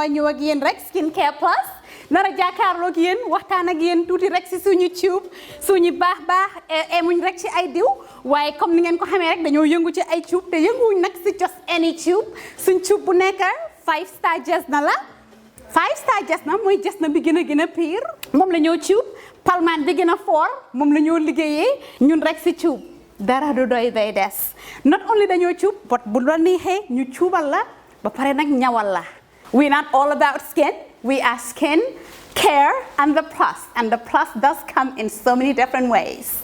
ñoo ñëw ak yéen rek Skincare Plus nara jàkkaarloo ak yéen waxtaan ak yéen tuuti rek si suñu tube suñu baax emuñ rek ci ay diw waaye comme ni ngeen ko xamee rek dañoo yëngu ci ay tube te yënguwuñ nag si just any tube suñ tube bu nekk 5-star Jesna la 5-star Jesna mooy Jesna bi gën a pire moom la ñoo tube palmaan bi gën a fort moom la ñoo liggéeyee ñun rek si tube dara du doy day des not only dañoo tube but bu la neexee ñu tuubal la ba pare nag ñawal la we're not all about skin we are skin care and the plus does come in so many different ways.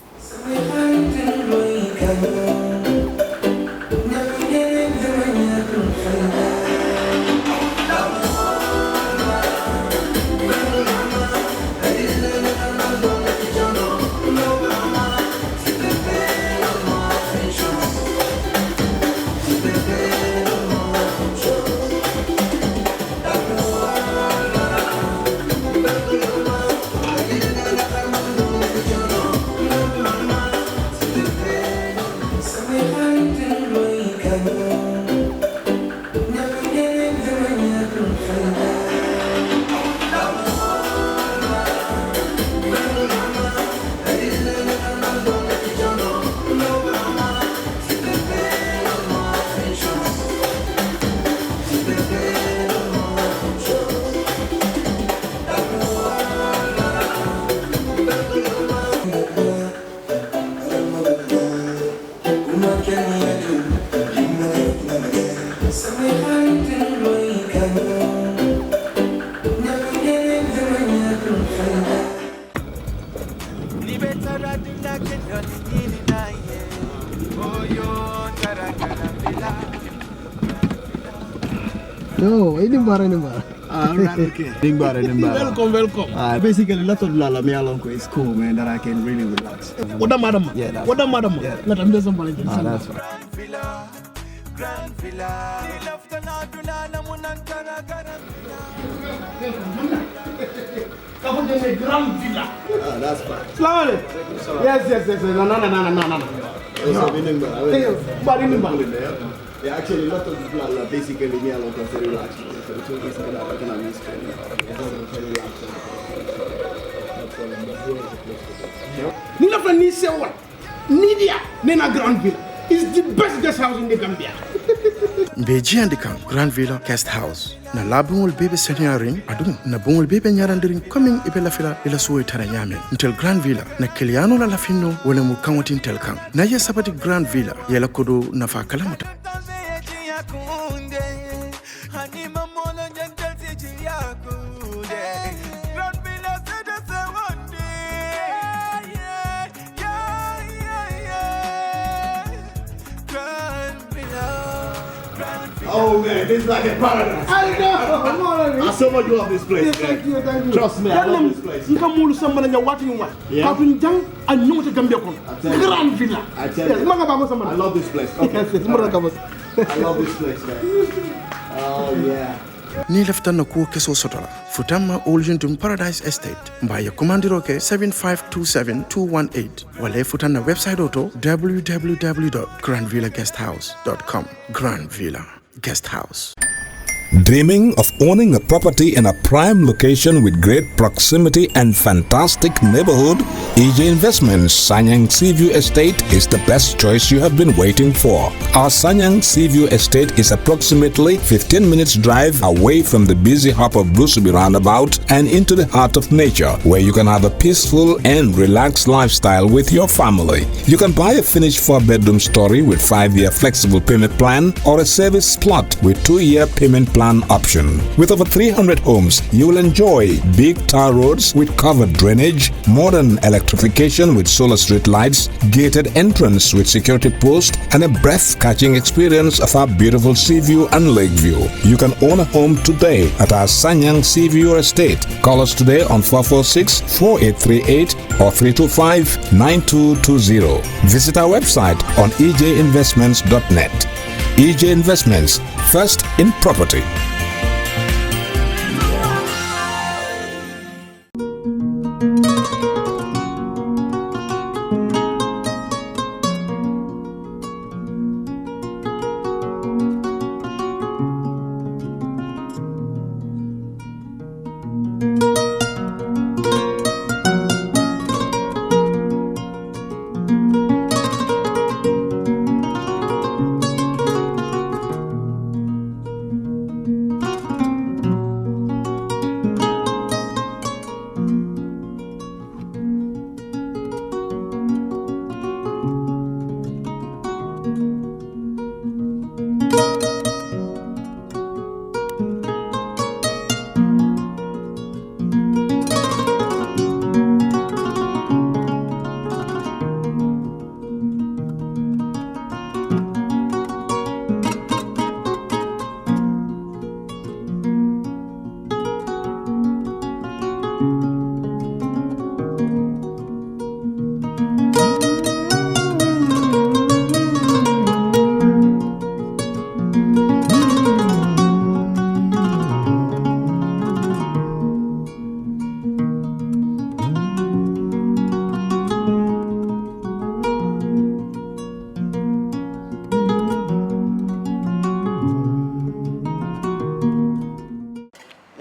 No, ini bara. Alright, okay. Nimbara. Welcome. Basically, lot of lala me along is cool, man, that I can really relax. What the madam? Yeah, that's What the madam? Yeah. Let them do something. That's fine. Grand Villa. Grand Villa. That's fine. Salaam alaikum. Yes. No. Bari Nimbara. Yeah, actually, a lot of people are basically me along very relaxed. So it's basically that I can use very relaxed. Nina from Nisewa, Nidia, Nena Grand Villa is the best guest house in the Gambia. Beji andikam Grand Villa Guest House. Na labungul bebe senyaring adum na bungul bebe nyarandiring coming ibela fila ila suwe tara nyame. Ntel Grand Villa na kiliano la lafino wale mukanwatin telkam. Na ye sabati Grand Villa yela kodo na fa kalamuta. Oh man, this is like a paradise. I know. I so much love this place. Thank you. Trust me, I love this place. You can move someone and you're watching what? Yeah. Katun jang and you want to Gambia kon. tell you. Grand Villa. I tell Yes, you. mga babo sa man. I love this place. Okay. Yes, mga babo. I love this place, man. Oh yeah. Ni leftan na kuo keso sotola. Futama Oljuntum Paradise Estate. Mbaya kumandiroke 7527218. Wale futana website auto www.grandvillaguesthouse.com. Grand Villa Guest House. Dreaming of owning a property in a prime location with great proximity and fantastic neighborhood? EJ Investments Sanyang Seaview Estate is the best choice you have been waiting for. Our Sanyang Seaview Estate is approximately 15 minutes drive away from the busy hub of Brusubi roundabout and into the heart of nature, where you can have a peaceful and relaxed lifestyle with your family. You can buy a finished 4-bedroom story with 5-year flexible payment plan or a service plot with 2-year payment plan option. With over 300 homes, you will enjoy big tar roads with covered drainage, modern electrification with solar street lights, gated entrance with security post, and a breath-catching experience of our beautiful sea view and lake view. You can own a home today at our Sanyang Seaview Estate. Call us today on 446-4838 or 325-9220. Visit our website on ejinvestments.net. EJ Investments, first in property.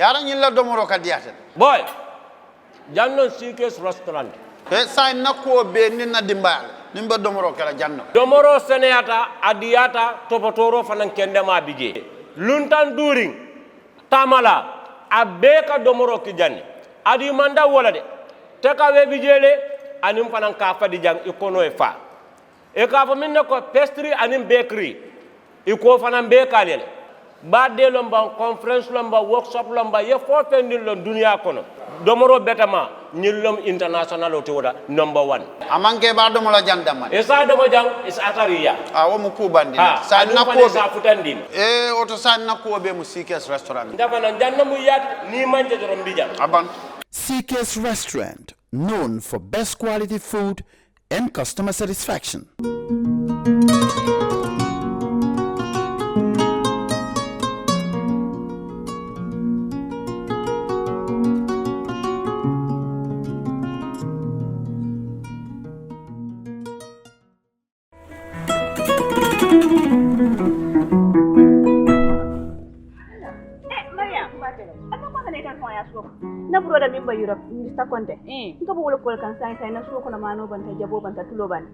yara ñilla domoro ka diate boy jannon CK's restaurant e say nakko be ni na dimbal nimbe domoro kala janno domoro seneyata adiyata topotoro fanan kendema bije luntan during tamala abeka domoro ki janni adi manda wala de te ka we bijele anim fanan ka fadi jang ikono e fa e ka fa minne ko pastry anim bakery iko fanan be kalele ba de lomba conference lomba workshop lomba ye fo fendin lon dunia kono domoro betama nyillom international o toda number 1 amanke ba domo la jandama e sa domo jang is atariya wo mu kubandi sa nakko sa futandin e oto sa nakko be mu CK's restaurant ndafa nan janna mu yat ni manje dorom bija aban CK's Restaurant, known for best quality food and customer satisfaction. na broda min ba Europe Mr. Conte nka bo kol kan sai na so ko na mano banta jabo banta tulo ban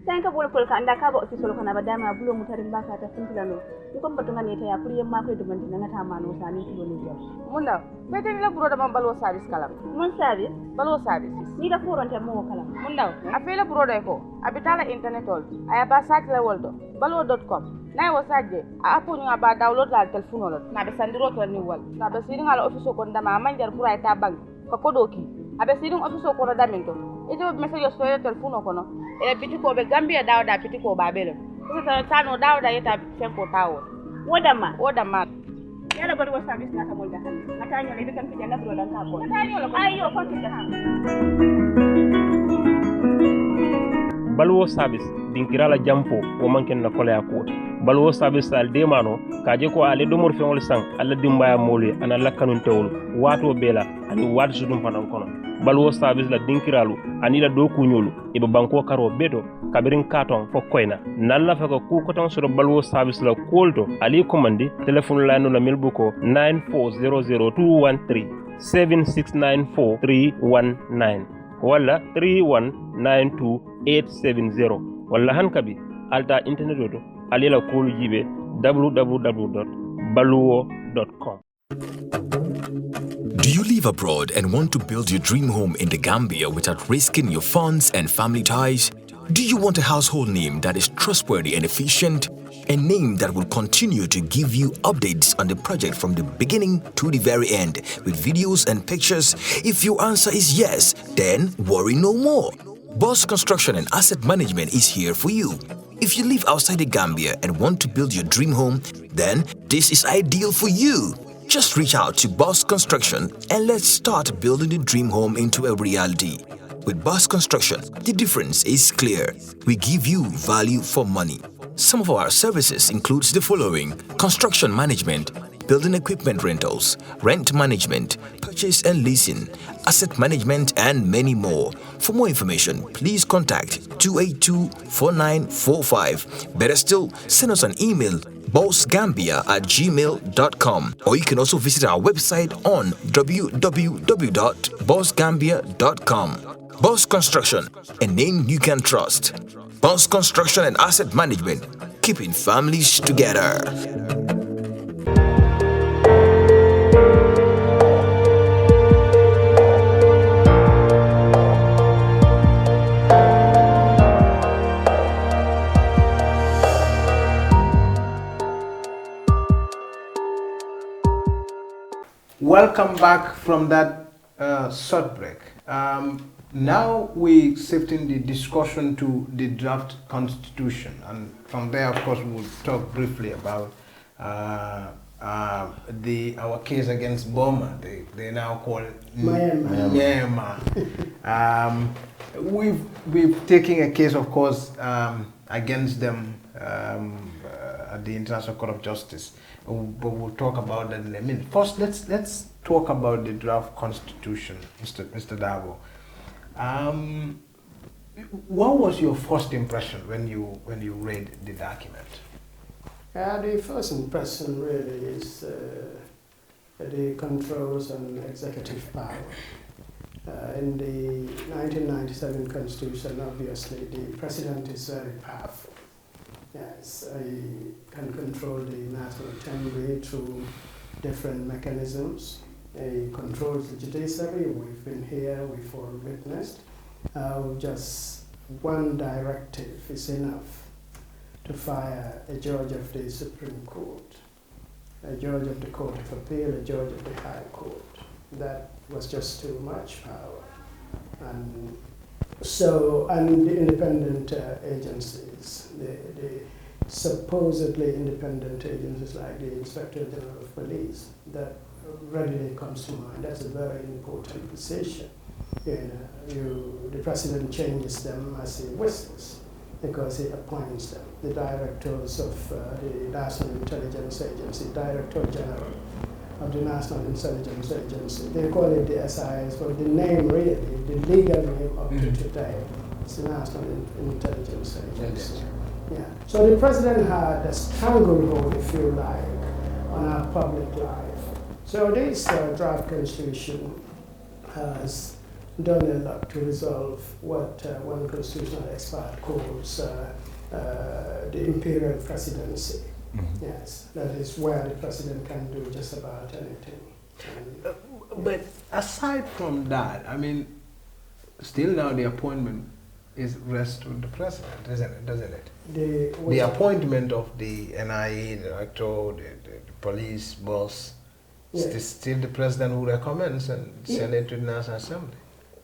sai ka bo kol kan anda ka ba office ko na badama bulo mutarin baka ta funtilano ko mbatu ngane ta ya kuriyan ma ko dubanti na ta mano sani tulo ne yo mun da beten la broda man balwo service kala mun service balwo service ni da foronte mo kala mun da a fela broda ko abitala internet ol aya ba site la woldo balwo.com na wo sajje a apo nga ba download la telephone ol na be sandiro to ni wal na be sidin ala office ko ndama manjar pour ay ta bank ko kodoki abe sidin office ko na daminto ite be message so yo telephone ko no e bitiko be Gambia dawda bitiko ba bele ko ta tano dawda yeta tempo tawo wodama yala bari wa service na ta molda han ata nyo le kan fi janna bro dan ka ko ayo ko ti balwo service dinkirala jampo o manken na kolaya ko balwo service al demano kaje ko ale do mor feŋol sang alla dimbaya molu ana lakkanun tewol wato bela ani wat sudum fanan kono balwo service la dinkiralu ani la do kunyolu e be banko karo beto kabirin katon fo koyna nalla fa ko ku ko tan suro balwo service la kolto ali commandi telephone la no la milbuko 9400213 7694319 wala 3192870 wala hankabi alta internet oto alila kolu jibe www.baluwo.com. Do you live abroad and want to build your dream home in the Gambia without risking your funds and family ties? Do you want a household name that is trustworthy and efficient? A name that will continue to give you updates on the project from the beginning to the very end with videos and pictures? If your answer is yes, then worry no more. Boss Construction and Asset Management is here for you. If you live outside the Gambia and want to build your dream home, then this is ideal for you. Just reach out to Boss Construction and let's start building the dream home into a reality. With Boss Construction, the difference is clear. We give you value for money. Some of our services includes the following: construction management, building equipment rentals, rent management, purchase and leasing, asset management, and many more. For more information, please contact 282-4945. Better still, send us an email, bossgambia@gmail.com, or you can also visit our website on www.bossgambia.com. Boss Construction, a name you can trust. Boss Construction and Asset Management, keeping families together. Welcome back from that short break. Now we're shifting the discussion to the draft constitution, and from there, of course, we'll talk briefly about our case against Burma. They now call it Myanmar. We've taken a case, of course, against them at the International Court of Justice. But we'll talk about that in a minute. First, let's talk about the draft constitution, Mr. Dabo. What was your first impression when you read the document? The first impression really is the controls on executive power. In the 1997 Constitution, obviously, the president is very powerful. Yes, he can control the National Assembly through different mechanisms. He controls the judiciary. We've been here, we've all witnessed. Just one directive is enough to fire a judge of the Supreme Court, a judge of the Court of Appeal, a judge of the High Court. That was just too much power. And so, and the independent agencies, the supposedly independent agencies like the Inspector General of Police, that readily comes to mind. That's a very important position. The president changes them as he wishes because he appoints them. The directors of the National Intelligence Agency, Director General of the National Intelligence Agency, they call it the SIS, but the name really, the legal name up to today, is the National Intelligence Agency. Yeah. So the president had a stranglehold, if you like, on our public life. So this draft constitution has done a lot to resolve what one constitutional expert calls the imperial presidency. Yes, that is where the president can do just about anything. But aside from that, I mean, still now the appointment rests with the president, doesn't it? The appointment of the NIA, the director, the police boss, is still the president who recommends and send it to the National Assembly.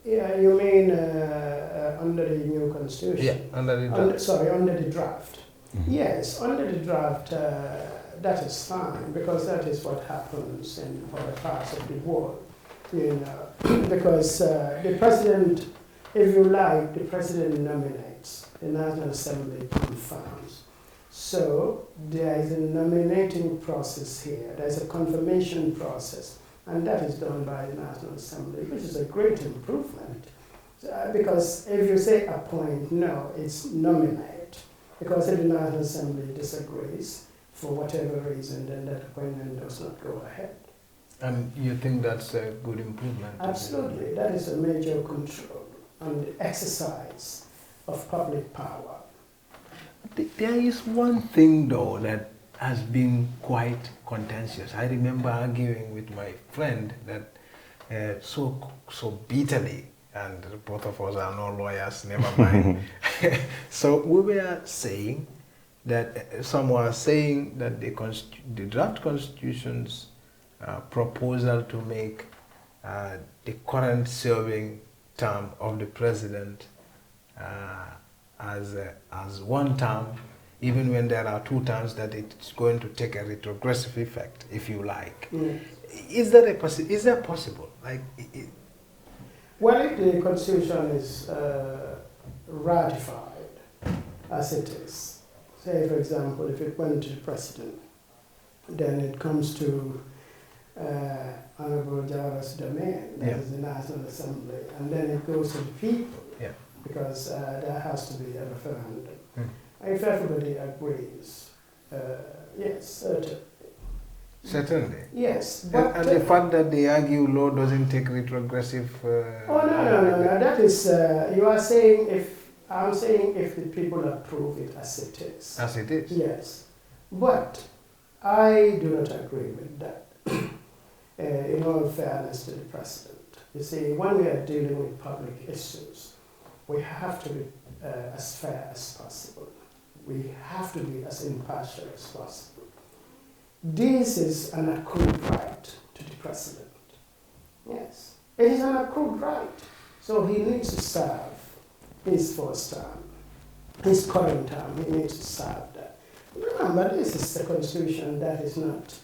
Yeah, you mean under the new constitution? Yeah, under the draft. Under the draft. Yes, under the draft, that is fine, because that is what happens in other parts of the world. Because the president, if you like, the president nominates, the National Assembly confirms. So there is a nominating process here, there's a confirmation process, and that is done by the National Assembly, which is a great improvement. Because if you say appoint, no, it's nominate. Because if the National Assembly disagrees, for whatever reason, then that appointment does not go ahead. And you think that's a good improvement? Absolutely. That is a major control on the exercise of public power. There is one thing, though, that has been quite contentious. I remember arguing with my friend that so bitterly, and both of us are no lawyers, never mind. So we were saying that, some were saying that the draft constitution's proposal to make the current serving term of the president as one term, even when there are two terms, that it's going to take a retrogressive effect, if you like. Is that possible? Like, well, if the constitution is ratified as it is, say for example, if it went to the president, then it comes to Honorable Jawara's domain, that is the National Assembly, and then it goes to the people, because there has to be a referendum. If everybody agrees, yes, certainly. Certainly. Yes. But and the fact that they argue law doesn't take retrogressive... no. That is, you are saying I'm saying if the people approve it as it is. As it is? Yes. But I do not agree with that, in all fairness to the president. You see, when we are dealing with public issues, we have to be as fair as possible. We have to be as impartial as possible. This is an accrued right to the president. Yes, it is an accrued right. So he needs to serve his first term, his current term, he needs to serve that. Remember, this is the constitution that is not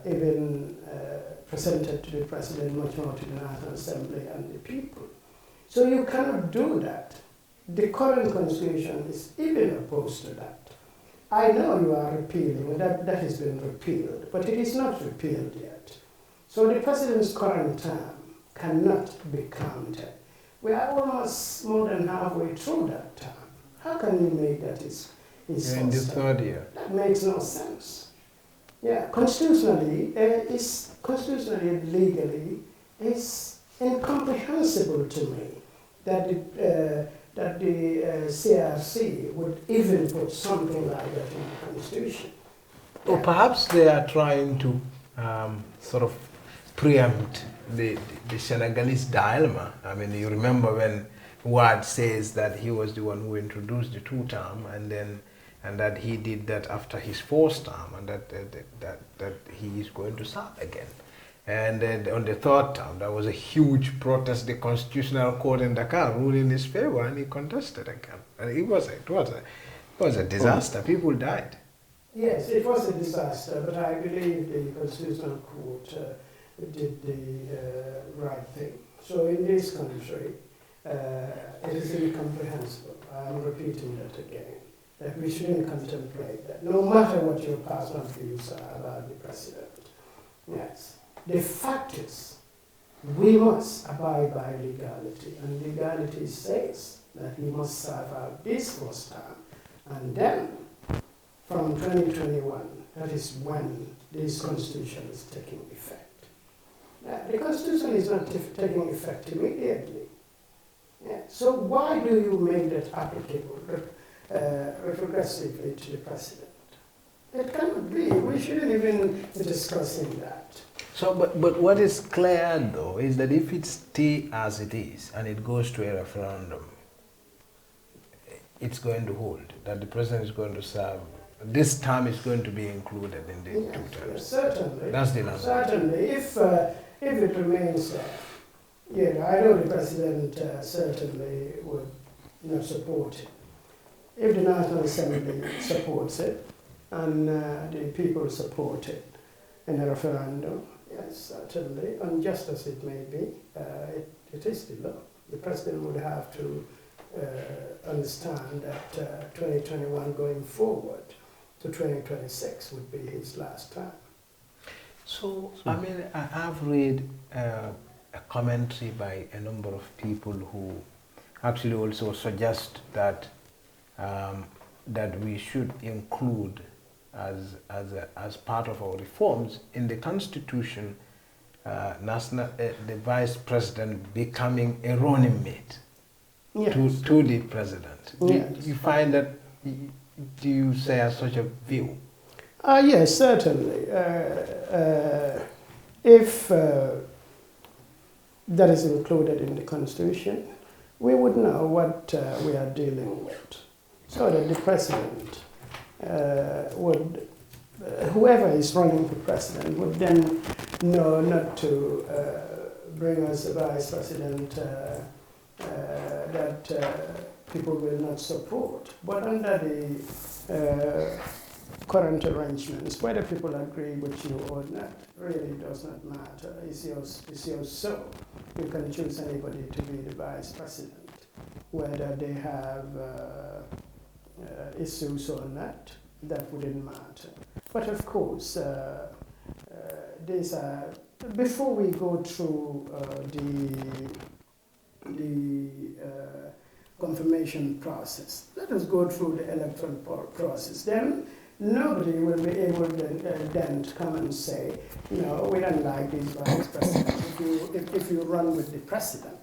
even presented to the president, much more to the National Assembly and the people. So you cannot do that. The current constitution is even opposed to that. I know you are repealing, that has been repealed, but it is not repealed yet. So the president's current term cannot be counted. We are almost more than halfway through that term. How can you make that his in the third year? That makes no sense. Yeah, constitutionally, legally, is incomprehensible to me that the CRC would even put something like that in the Constitution. Or perhaps they are trying to sort of preempt the Senegalese dilemma. I mean, you remember when Wade says that he was the one who introduced the two-term, and that he did that after his fourth term, and that he is going to serve again. And then on the third term, there was a huge protest. The Constitutional Court in Dakar ruled in his favor, and he contested again. And it was a disaster. People died. Yes, it was a disaster, but I believe the Constitutional Court did the right thing. So in this country, it is incomprehensible. I'm repeating that again, that we shouldn't contemplate that, no matter what your personal views are about the president. Yes. The fact is, we must abide by legality, and legality says that he must serve out this first term, and then from 2021, that is when this constitution is taking effect. The constitution is not taking effect immediately. Yeah. So why do you make that applicable retrogressively to the president? It cannot be. We shouldn't even be discussing that. So, but what is clear though is that if it stays as it is and it goes to a referendum, it's going to hold, that the president is going to serve. This term is going to be included in the two terms. Yes, certainly. That's the number. Certainly. If it remains there, I know the president certainly would not support it. If the National Assembly supports it and the people support it in a referendum, yes, certainly, unjust as it may be, it is the law. The president would have to understand that 2021 going forward to 2026 would be his last time. So, I mean, I've read a commentary by a number of people who actually also suggest that that we should include as part of our reforms in the Constitution the Vice President becoming a running mate to the President. Yes. Do you find that, do you share such a view? Yes, certainly. If that is included in the Constitution, we would know what we are dealing with, so that the President would, whoever is running for President, would then know not to bring us a Vice President that people will not support. But under the current arrangements, whether people agree with you or not, really does not matter. It's your soul. You can choose anybody to be the Vice President, whether they have issues or not, that wouldn't matter. But of course, these are, before we go through the confirmation process, let us go through the electoral process. Then nobody will be able then to come and say, no, we don't like this Vice President if you run with the President.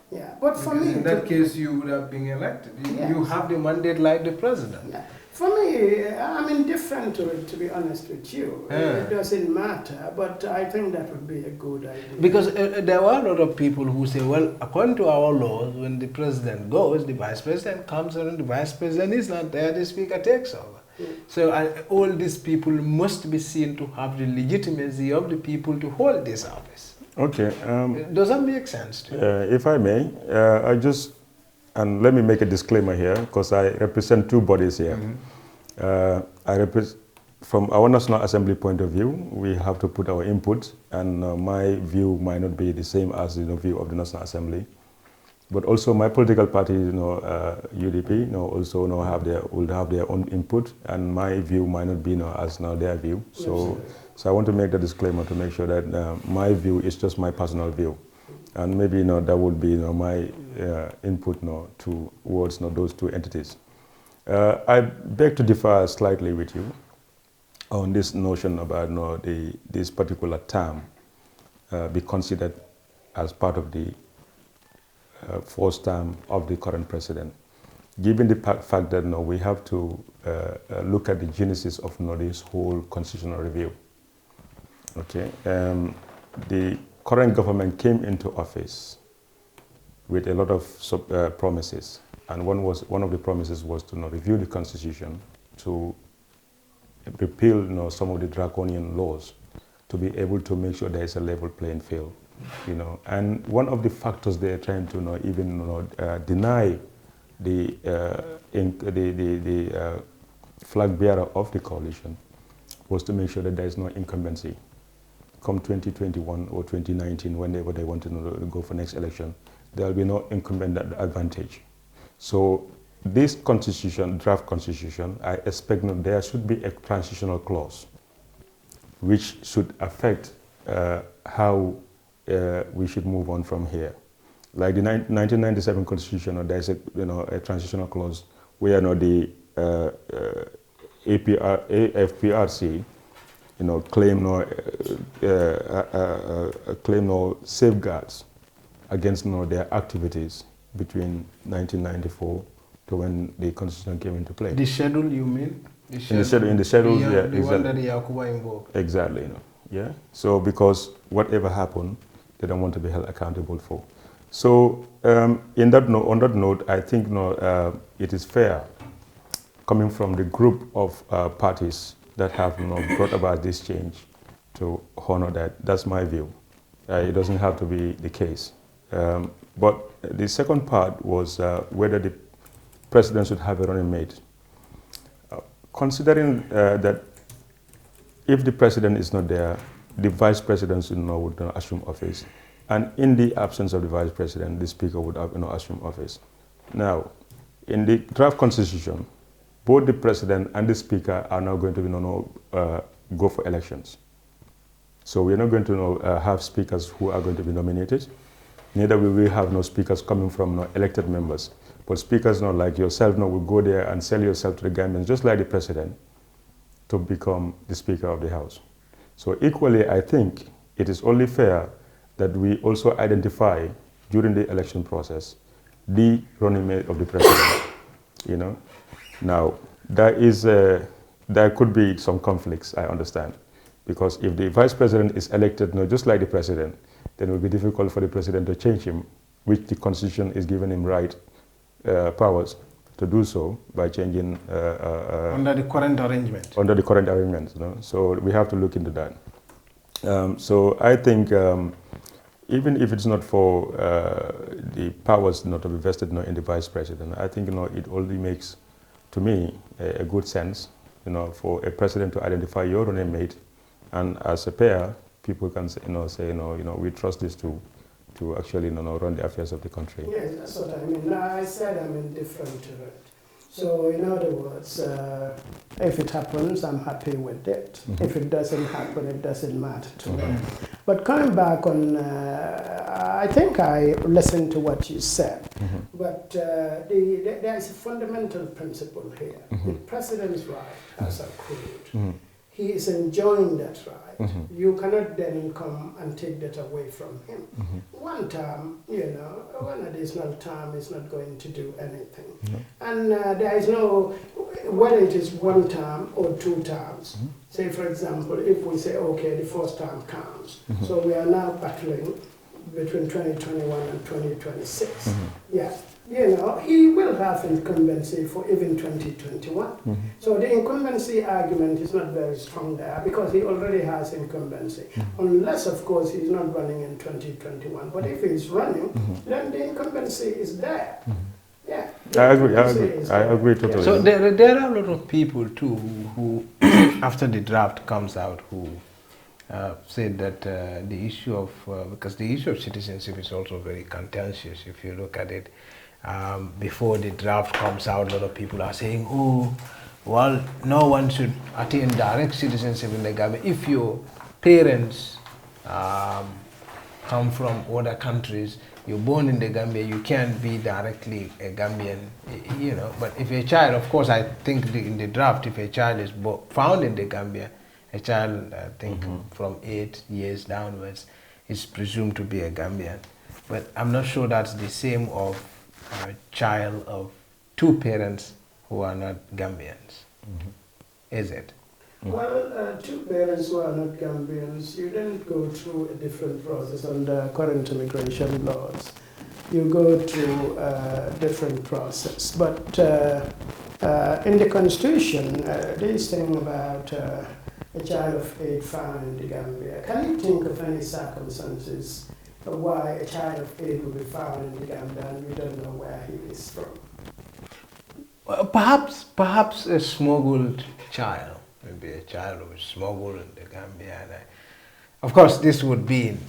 Yeah, but for me, in that case, you would have been elected. You have the mandate like the President. Yeah. For me, I'm indifferent to it, to be honest with you. It doesn't matter, but I think that would be a good idea. Because there were a lot of people who say, well, according to our laws, when the President goes, the Vice President comes, and the Vice President is not there, the Speaker takes over. So all these people must be seen to have the legitimacy of the people to hold this office. Okay. Does that make sense to you? If I may, and let me make a disclaimer here, because I represent two bodies here. From our National Assembly point of view, we have to put our input, and my view might not be the same as the view of the National Assembly. But also my political party, UDP, also will have their own input, and my view might not be as their view. So I want to make the disclaimer to make sure that my view is just my personal view, and maybe that would be my input towards those two entities. I beg to differ slightly with you. on this notion about this particular term be considered as part of the fourth term of the current president. Given the fact that we have to look at the genesis of this whole constitutional review. Okay, the current government came into office with a lot of promises, and one of the promises was to review the constitution, to repeal some of the draconian laws, to be able to make sure there is a level playing field. And one of the factors they are trying to deny the flag bearer of the coalition was to make sure that there is no incumbency. Come 2021 or 2019, whenever they want to go for next election, there will be no incumbent advantage. So this constitution, draft constitution, I expect there should be a transitional clause which should affect how we should move on from here. Like the 1997 constitution, there's a transitional clause where the AFPRC claim no safeguards against their activities between 1994 to when the constitution came into play. The schedule, you mean? In the schedule, yeah, the one that Yakuba invoked. Exactly, yeah. So because whatever happened, they don't want to be held accountable for. So on that note, I think it is fair, coming from the group of parties that have brought about this change, to honor that. That's my view. It doesn't have to be the case. But the second part was whether the president should have a running mate. Considering that if the president is not there, the vice president would assume office. And in the absence of the vice president, the speaker would assume office. Now, in the draft constitution, both the president and the speaker are now going to go for elections. So we're not going to have speakers who are going to be nominated. Neither will we have speakers coming from elected members. But speakers like yourself will go there and sell yourself to the Gambians, just like the president, to become the Speaker of the House. So equally, I think it is only fair that we also identify during the election process the running mate of the president. Now there could be some conflicts, I understand, because if the vice president is elected just like the president, then it will be difficult for the president to change him, which the constitution is giving him powers to do so by changing under the current arrangement. Under the current arrangement, so we have to look into that. So I think even if it's not for the powers not to be vested in the vice president, I think it only makes, to me, a good sense, for a president to identify your running mate, and as a pair, people can say, we trust these two to actually run the affairs of the country. Yes, that's what I mean. I said I'm indifferent to it. So in other words, if it happens, I'm happy with it. Mm-hmm. If it doesn't happen, it doesn't matter to me. But coming back on, I think I listened to what you said, but there is a fundamental principle here. The president's right has accrued. He is enjoying that right. You cannot then come and take that away from him. One term, one additional term is not going to do anything. And there is no, whether it is one term or two terms. Say, for example, if we say, okay, the first term counts. So we are now battling between 2021 and 2026. Yeah. He will have incumbency for even 2021. So the incumbency argument is not very strong there because he already has incumbency. Unless, of course, he's not running in 2021. But if he's running, then the incumbency is there. Yeah. I agree totally. So there are a lot of people too who, after the draft comes out, who said that the issue of, because the issue of citizenship is also very contentious if you look at it. Before the draft comes out, a lot of people are saying, oh, well, no one should attain direct citizenship in the Gambia if your parents come from other countries, you're born in the Gambia, you can't be directly a Gambian, you know. But if a child, of course, I think in the draft, if a child is found in the Gambia, a child, I think from 8 years downwards, is presumed to be a Gambian. But I'm not sure that's the same of a child of two parents who are not Gambians. Is it? Well, two parents who are not Gambians, you don't go through a different process under current immigration laws. You go through a different process. But in the Constitution, this thing about a child of 8 found in the Gambia, can you think of any circumstances why a child of 8 will be found in the Gambia and we don't know where he is from? Well, perhaps a smuggled child. Maybe a child who was smuggled in the Gambia. And of course, this would be in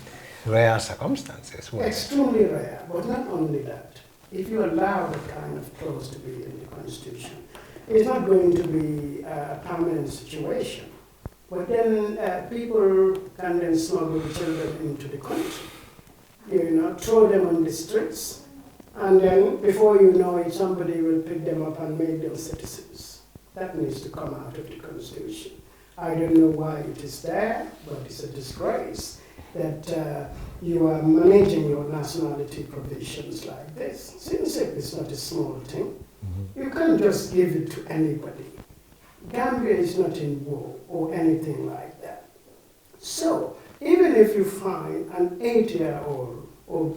rare circumstances. Extremely rare, but not only that. If you allow that kind of clause to be in the Constitution, it's not going to be a permanent situation. But then people can then smuggle children into the country, you know, throw them on the streets, and then before you know it, somebody will pick them up and make them citizens. That needs to come out of the Constitution. I don't know why it is there, but it's a disgrace that you are managing your nationality provisions like this. Citizenship is not a small thing. You can't just give it to anybody. Gambia is not in war or anything like that. So, even if you find an 8-year-old or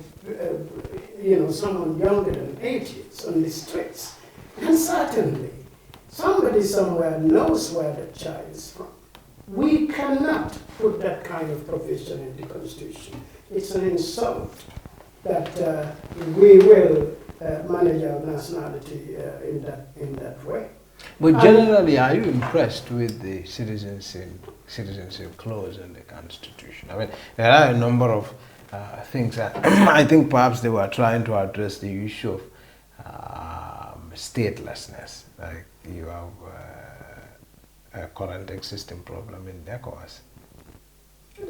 you know, someone younger than 8 years on the streets, and certainly somebody somewhere knows where the child is from. We cannot put that kind of provision in the Constitution. It's an insult that we will manage our nationality in that way. But generally, are you impressed with the citizenship clause in the Constitution? I mean, there are a number of things that I think perhaps they were trying to address the issue of statelessness. Like you have a current existing problem in ECOWAS.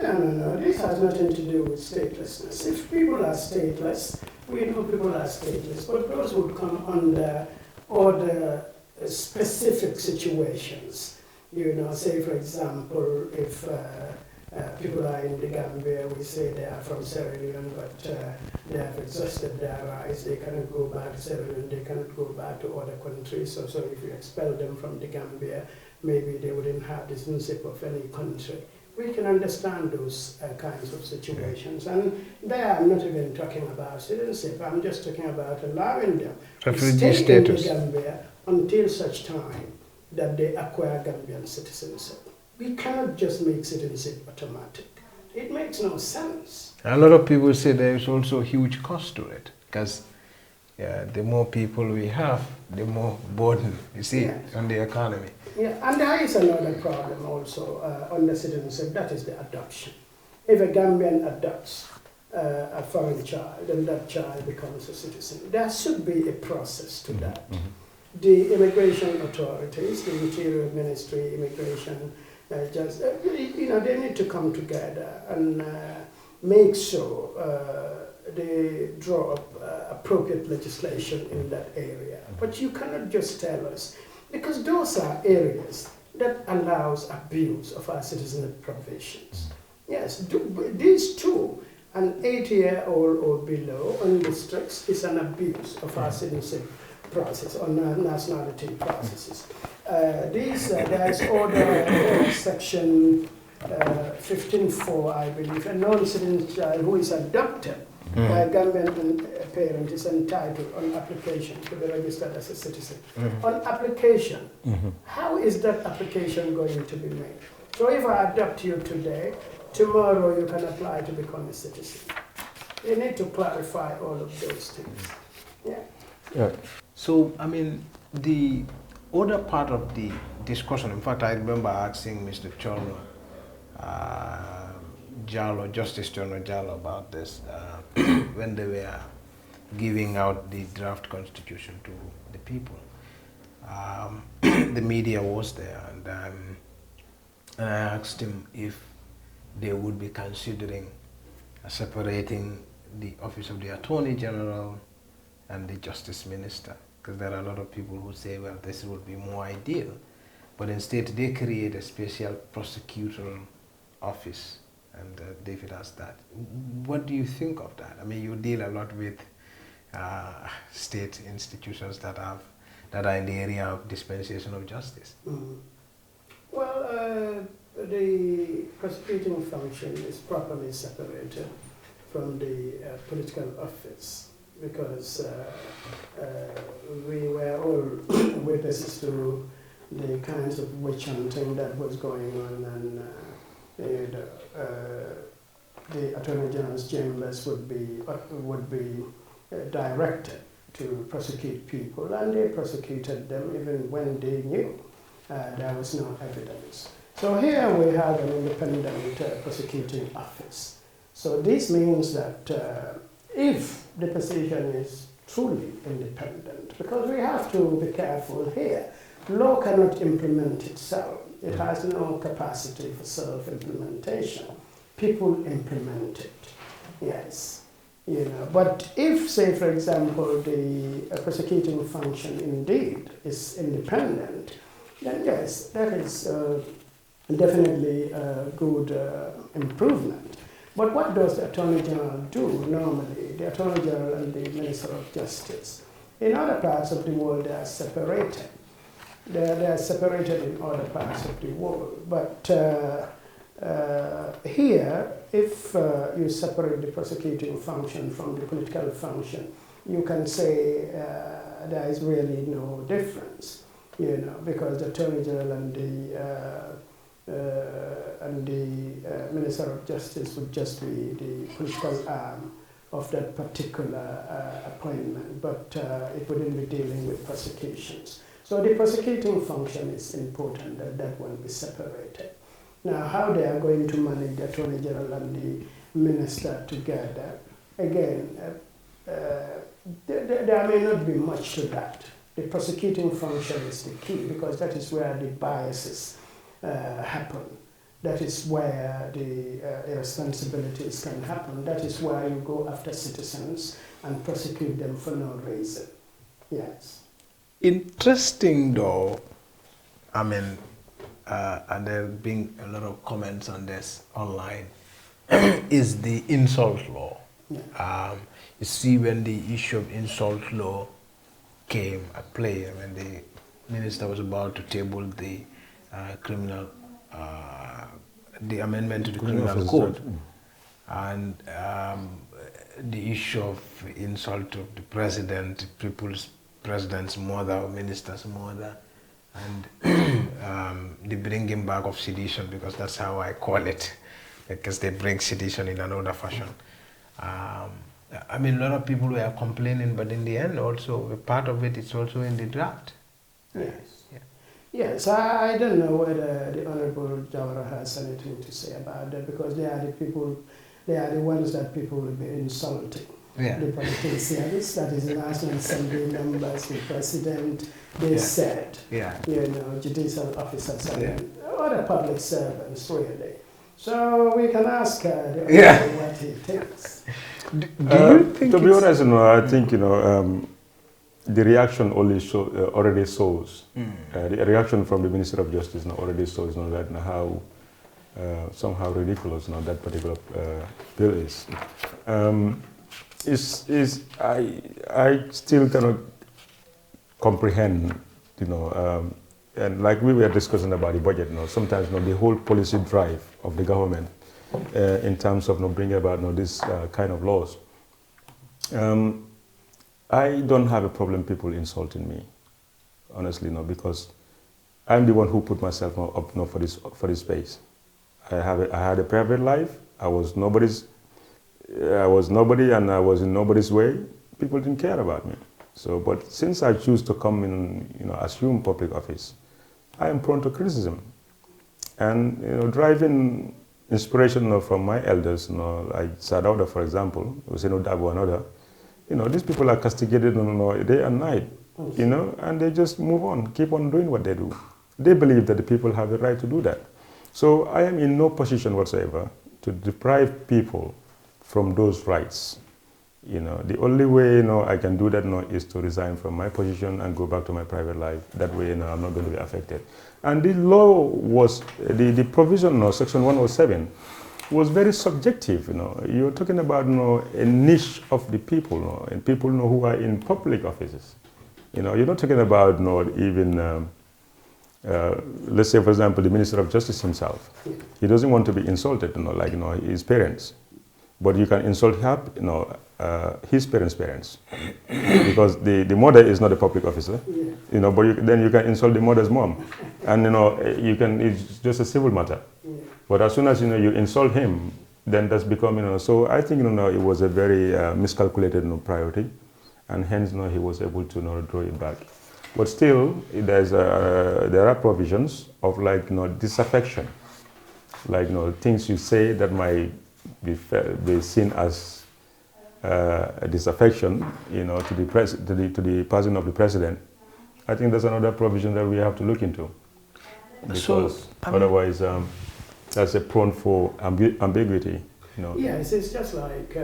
No. This has nothing to do with statelessness. If people are stateless, we know people are stateless, but those would come under other specific situations. You know, say for example, if people are in the Gambia, we say they are from Sierra Leone, but they have exhausted their rights, they cannot go back to Sierra Leone, they cannot go back to other countries, so if you expel them from the Gambia, maybe they wouldn't have the citizenship of any country. We can understand those kinds of situations, and there I'm not even talking about citizenship, I'm just talking about allowing them to stay in the Gambia until such time that they acquire Gambian citizenship. We cannot just make citizenship automatic. It makes no sense. A lot of people say there is also a huge cost to it, because the more people we have, the more burden you see on the economy. Yeah, and there is another problem also on the citizenship, that is the adoption. If a Gambian adopts a foreign child, then that child becomes a citizen. There should be a process to that. The immigration authorities, the Interior Ministry, Immigration, you know, they need to come together and make sure they draw up appropriate legislation in that area. But you cannot just tell us, because those are areas that allows abuse of our citizenship provisions. Yes, these two, an 8-year-old or below on the streets is an abuse of our citizenship process, or nationality processes. There is order section 15.4, I believe, a non-citizen child who is adopted by a Gambian parent is entitled on application to be registered as a citizen. On application, how is that application going to be made? So if I adopt you today, tomorrow you can apply to become a citizen. You need to clarify all of those things. Yeah. So, I mean, the other part of the discussion, in fact, I remember asking Mr. Chorno Jallo, Justice Chorno Jallo, about this when they were giving out the draft constitution to the people. The media was there, and I asked him if they would be considering separating the office of the Attorney General and the Justice Minister, because there are a lot of people who say, well, this would be more ideal, but instead they create a special prosecutorial office, and David asked that. What do you think of that? I mean, you deal a lot with state institutions that are in the area of dispensation of justice. Well, the prosecuting function is properly separated from the political office, because we were all witnesses to the kinds of witch hunting that was going on, and the Attorney General's chambers would be directed to prosecute people, and they prosecuted them even when they knew there was no evidence. So here we have an independent prosecuting office. So this means that if the position is truly independent, because we have to be careful here, law cannot implement itself. It has no capacity for self-implementation. People implement it, yes. You know, but if, say, for example, the prosecuting function indeed is independent, then yes, that is definitely a good improvement. But what does the Attorney General do normally? The Attorney General and the Minister of Justice. In other parts of the world, they are separated. They are separated in other parts of the world. But here, if you separate the prosecuting function from the political function, you can say there is really no difference, you know, because the Attorney General and the Minister of Justice would just be the political arm of that particular appointment, but it wouldn't be dealing with prosecutions. So the prosecuting function is important that that one be separated. Now, how they are going to manage the Attorney General and the Minister together, again, there may not be much to that. The prosecuting function is the key, because that is where the biases happen. That is where the irresponsibilities can happen. That is where you go after citizens and prosecute them for no reason. Yes. Interesting though, I mean, and there have been a lot of comments on this online, is the insult law. Yeah. You see, when the issue of insult law came at play, when the minister was about to table the the amendment to the criminal code, and the issue of insult of the president, president's mother or minister's mother, and the bringing back of sedition, because that's how I call it, because they bring sedition in another fashion. I mean, a lot of people were complaining, but in the end, also, a part of it is also in the draft. Yes. Yeah. Yes, I don't know whether the Honorable Jawara has anything to say about that, because they are the people, they are the ones that people will be insulting. Yeah. The politicians, that is the National Assembly members, the president, they said, you know, judicial officers and other public servants, really. So we can ask the Honorable what he thinks. Do you think to be honest, you know, I think, you know, the reaction already shows, the reaction from the Minister of Justice already shows, you know, that how somehow ridiculous, you know, that particular bill is. I still cannot comprehend, you know, and like we were discussing about the budget, you know, sometimes, you know, the whole policy drive of the government in terms of, you know, bringing about, you know, this kind of laws. I don't have a problem people insulting me, honestly, no, because I'm the one who put myself up, you know, for this space. I had a private life. I was nobody, and I was in nobody's way. People didn't care about me. So, but since I choose to come in, you know, assume public office, I am prone to criticism, and, you know, driving inspiration, you know, from my elders, you know, like Sadauda, for example, Useno Dago, another. You know, these people are castigated, you know, day and night, you know, and they just move on, keep on doing what they do. They believe that the people have the right to do that. So I am in no position whatsoever to deprive people from those rights. The only way I can do that is to resign from my position and go back to my private life. That way I'm not going to be affected. And the law was, the provision, section 107, was very subjective. You're talking about a niche of the people, and people who are in public offices. You're not talking about even let's say, for example, the Minister of Justice himself. He doesn't want to be insulted, like his parents, but you can insult his parents, because the mother is not a public officer, but then you can insult the mother's mom, and it's just a civil matter. But as soon as you insult him, then that's become So I think it was a very miscalculated priority, and hence he was able to draw it back. But still, there are provisions of disaffection, things you say that might be seen as a disaffection, to the person of the president. I think that's another provision that we have to look into, because otherwise that's a prone for ambiguity. Yes, it's just like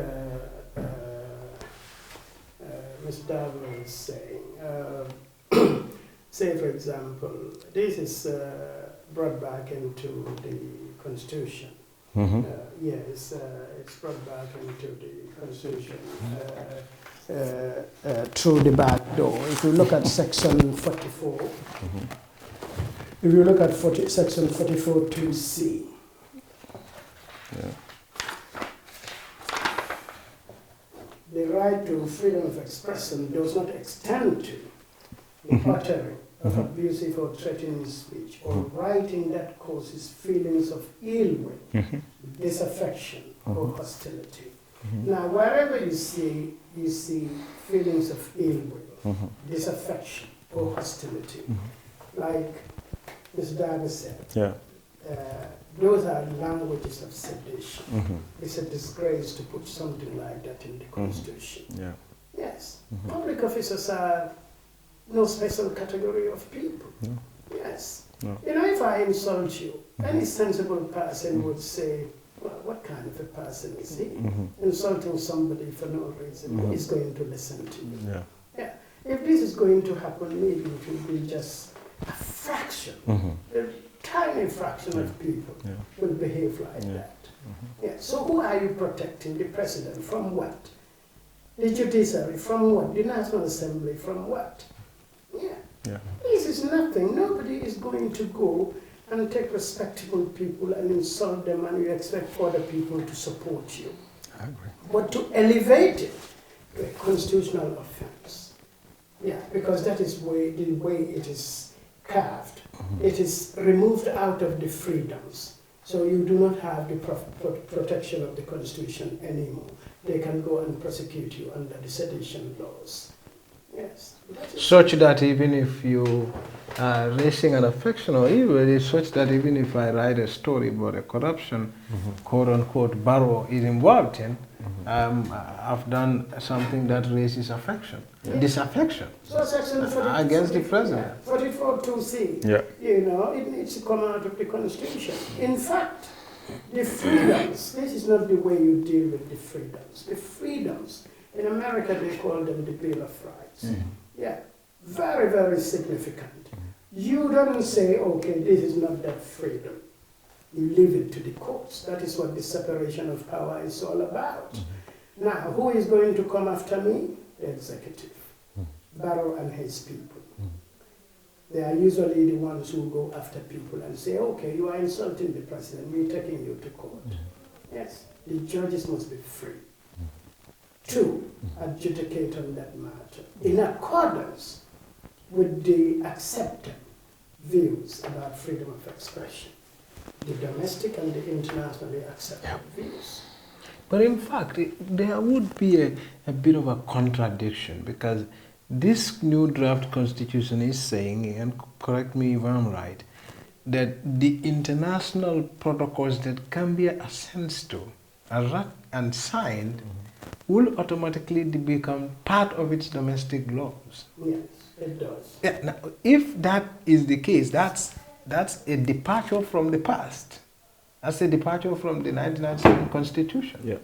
Mr. Darwin is saying. Say, for example, this is brought back into the Constitution. Yes, it's brought back into the Constitution through the back door. If you look at Section 44, if you look at Section 44(2)(c), the right to freedom of expression does not extend to the uttering of abusive or threatening speech or writing that causes feelings of ill will, disaffection, or hostility. Now, wherever you see feelings of ill will, disaffection, or hostility, like Ms. Davis said, those are languages of sedition. It's a disgrace to put something like that in the Constitution. Yes, public officers are no special category of people. Yes. If I insult you, any sensible person would say, well, what kind of a person is he? Insulting somebody for no reason. Who is going to listen to you? If this is going to happen, maybe it will be just a fraction, a tiny fraction of people will behave like that. So who are you protecting? The president from what? The judiciary from what? The National Assembly from what? This is nothing. Nobody is going to go and take respectable people and insult them, and you expect other people to support you. I agree. But to elevate it to a constitutional offense, because that is the way it is carved. It is removed out of the freedoms. So you do not have the protection of the Constitution anymore. They can go and prosecute you under the sedition laws. Yes. Such that even if you are raising an affection or evil, it's such that even if I write a story about a corruption, quote unquote, Barrow is involved in, I've done something that raises affection, disaffection against the president. 44(2)(c), it needs to come out of the Constitution. In fact, the freedoms, this is not the way you deal with the freedoms. The freedoms, in America they call them the Bill of Rights. Very, very significant. You don't say, okay, this is not that freedom. You leave it to the courts. That is what the separation of power is all about. Now, who is going to come after me? The executive. Barrow and his people. They are usually the ones who go after people and say, okay, you are insulting the president, we're taking you to court. Yes, the judges must be free to adjudicate on that matter in accordance with the accepted views about freedom of expression, the domestic and the internationally accepted views. But in fact, there would be a bit of a contradiction, because this new draft constitution is saying, and correct me if I'm right, that the international protocols that Gambia assents to and signed will automatically become part of its domestic laws. Yes, it does. Now, if that is the case, that's a departure from the past. That's a departure from the 1997 Constitution.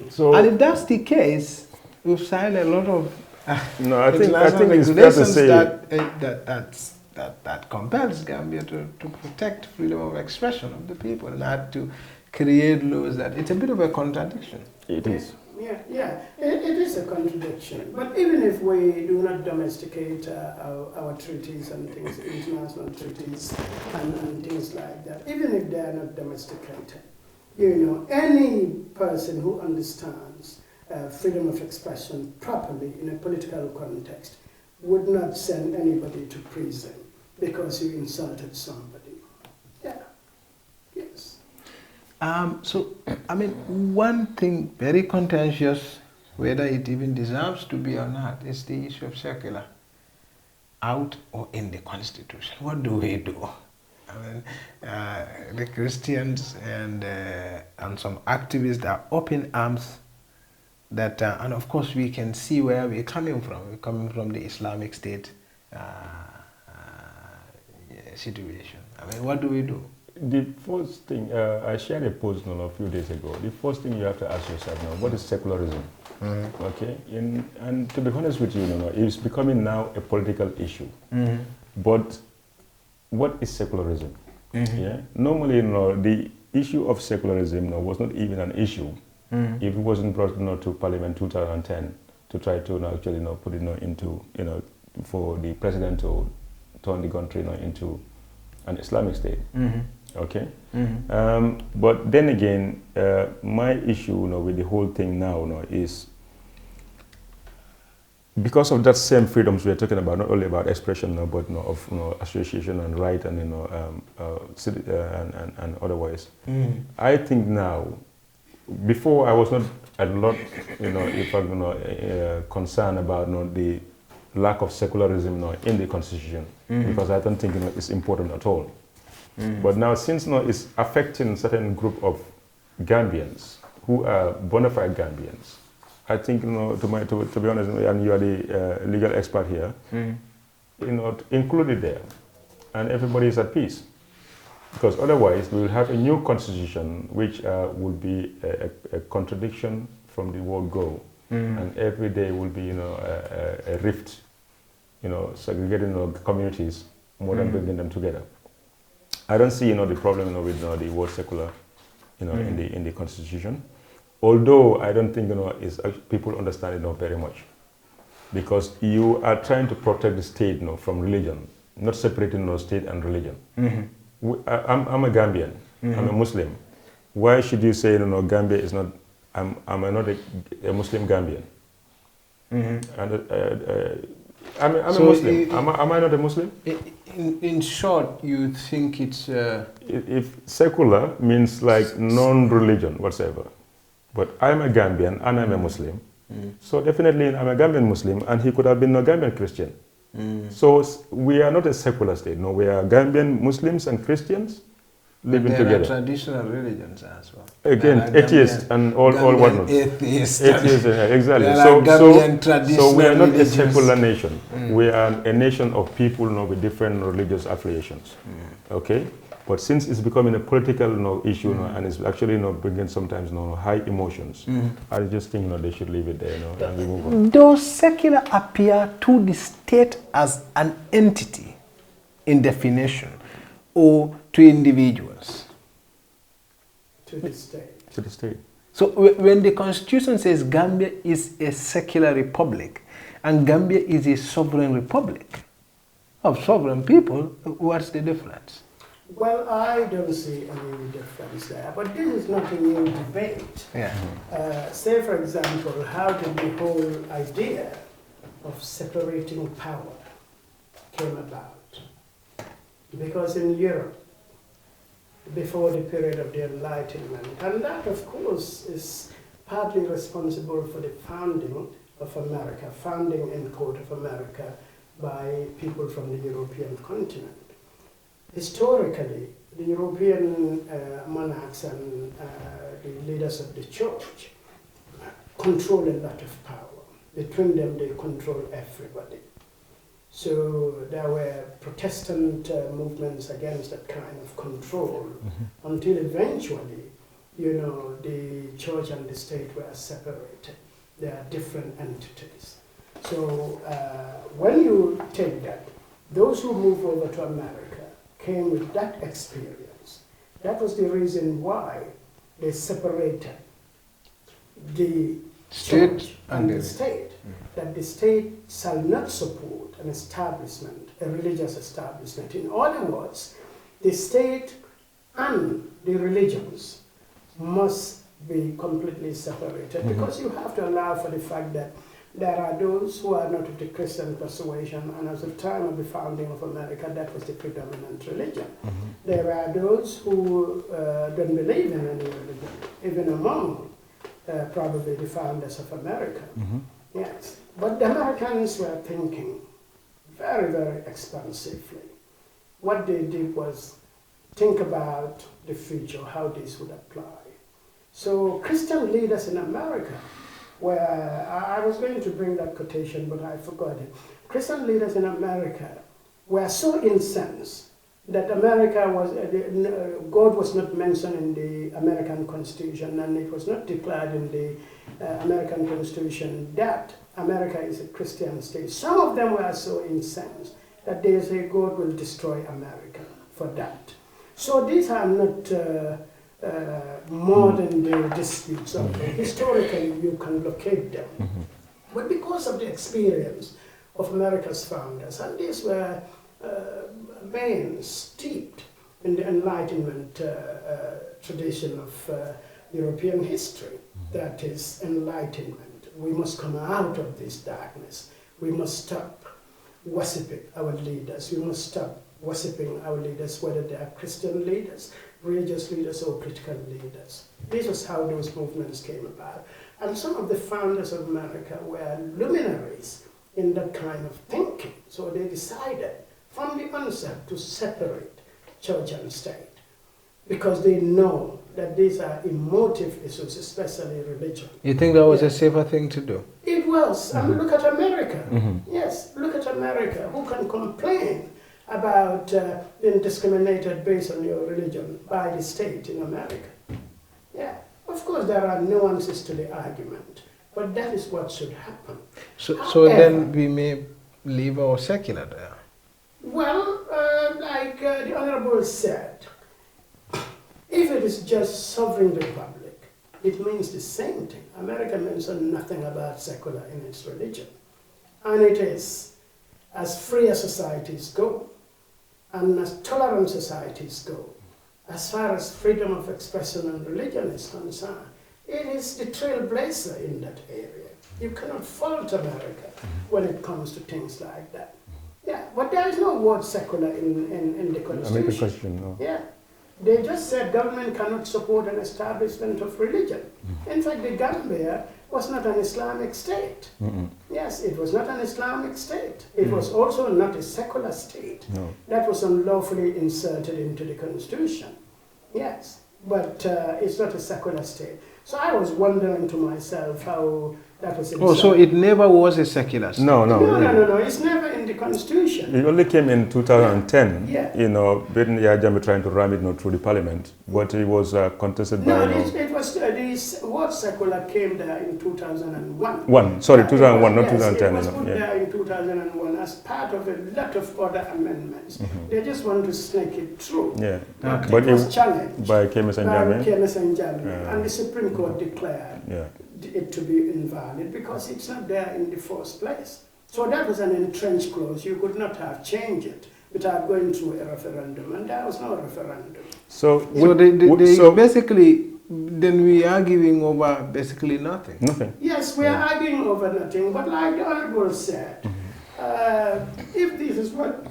So, and if that's the case, we've signed a lot of no, I think international it's fair to regulations say that compels Gambia to protect freedom of expression of the people, not to create laws that it's a bit of a contradiction. It is. Yeah, it is a contradiction. But even if we do not domesticate our treaties and things, international treaties and things like that, even if they are not domesticated, any person who understands freedom of expression properly in a political context would not send anybody to prison because you insulted somebody. Yeah, yes. So, I mean, one thing very contentious, whether it even deserves to be or not, is the issue of secular. Out or in the Constitution, what do we do? I mean, the Christians and some activists are up in arms that, and of course we can see where we're coming from. We're coming from the Islamic State situation. I mean, what do we do? The first thing, I shared a post a few days ago. The first thing you have to ask yourself now, what is secularism? Okay, and to be honest with you, it's becoming now a political issue. But what is secularism? Yeah, normally, the issue of secularism was not even an issue if it wasn't brought to Parliament 2010 to try to actually put it into for the president to turn the country into an Islamic state. Okay, but then again, my issue with the whole thing now is because of that same freedoms we are talking about, not only about expression, but of association and right and and otherwise. I think now, before I was not a lot, if I'm concerned about the lack of secularism in the constitution, because I don't think it's important at all. But now, since it's affecting certain group of Gambians who are bona fide Gambians, I think to be honest, and you are the legal expert here, include it there, and everybody is at peace. Because otherwise, we will have a new constitution which will be a contradiction from the word go, and every day will be a rift, segregating communities more than bringing them together. I don't see the problem with the word secular in the constitution, although I don't think people understand it very much, because you are trying to protect the state from religion, not separating state and religion. I'm a Gambian. I'm a Muslim. Why should you say Gambia is not? I'm not a Muslim Gambian. And I'm a Muslim. Am I not a Muslim? In short, you think it's... If secular means like non-religion whatsoever, but I'm a Gambian and I'm a Muslim, so definitely I'm a Gambian Muslim, and he could have been a Gambian Christian. So we are not a secular state. No, we are Gambian Muslims and Christians living together. There are traditional religions as well. Again, atheists and all whatnot. Atheists, exactly. So we are not a secular nation. We are a nation of people with different religious affiliations. Okay, but since it's becoming a political issue and it's actually bringing sometimes high emotions, I just think they should leave it there and we move on. Does secular appear to the state as an entity in definition, or to individuals? To the state. To the state. So when the Constitution says Gambia is a secular republic and Gambia is a sovereign republic of sovereign people, what's the difference? Well, I don't see any difference there, but this is not a new debate. Say, for example, how did the whole idea of separating power came about? Because in Europe, before the period of the Enlightenment, and that, of course, is partly responsible for the founding of America, founding in quote of America by people from the European continent. Historically, the European monarchs and the leaders of the church control a lot of power. Between them, they control everybody. So there were Protestant movements against that kind of control until eventually, the church and the state were separated. They are different entities. So when you take that, those who moved over to America came with that experience. That was the reason why they separated the church and the state, that the state shall not support an establishment, a religious establishment. In other words, the state and the religions must be completely separated, because you have to allow for the fact that there are those who are not of the Christian persuasion, and at the time of the founding of America, that was the predominant religion. There are those who don't believe in any religion, even among probably the founders of America. Yes, but the Americans were thinking very, very expansively. What they did was think about the future, how this would apply. So Christian leaders in America where I was going to bring that quotation, but I forgot it. Christian leaders in America were so incensed that America was, God was not mentioned in the American Constitution, and it was not declared in the American Constitution that America is a Christian state. Some of them were so incensed that they say God will destroy America for that. So these are not modern day disputes. Historically, you can locate them. But because of the experience of America's founders, and these were men steeped in the Enlightenment tradition of European history, that is enlightenment. We must come out of this darkness. We must stop worshipping our leaders. We must stop worshipping our leaders, whether they are Christian leaders, religious leaders, or political leaders. This was how those movements came about. And some of the founders of America were luminaries in that kind of thinking. So they decided from the onset to separate church and state, because they know that these are emotive issues, especially religion. You think that was a safer thing to do? It was. I mean, look at America. Yes, look at America. Who can complain about being discriminated based on your religion by the state in America? Yeah, of course there are nuances to the argument, but that is what should happen. So then we may leave our secular there. Well, like the Honorable said, if it is just sovereign republic, it means the same thing. America mentioned nothing about secular in its religion. And it is as free as societies go, and as tolerant societies go, as far as freedom of expression and religion is concerned, it is the trailblazer in that area. You cannot fault America when it comes to things like that. Yeah, but there is no word secular in the Constitution. I make a question, no. Yeah. They just said government cannot support an establishment of religion. In fact, the Gambia was not an Islamic state. Yes, it was not an Islamic state. It was also not a secular state. No. That was unlawfully inserted into the Constitution. Yes, but it's not a secular state. So I was wondering to myself how that was inserted. Oh, so it never was a secular state? No. It's never in the Constitution. It only came in 2010, you know, when Yahya Jammeh trying to ram it through the parliament, but it was contested by... it was, the word secular came there in 2001. 2001, not 2010. It was put there in 2001 as part of a lot of other amendments. They just want to snake it through. Yeah. But it was challenged by Khemis and Jammeh. And the Supreme Court declared it to be invalid because it's not there in the first place. So that was an entrenched clause. You could not have changed it without going through a referendum, and there was no referendum. So basically, then we are arguing over basically nothing. Nothing. Yes, we are arguing over nothing, but like the Honorable said, if this is what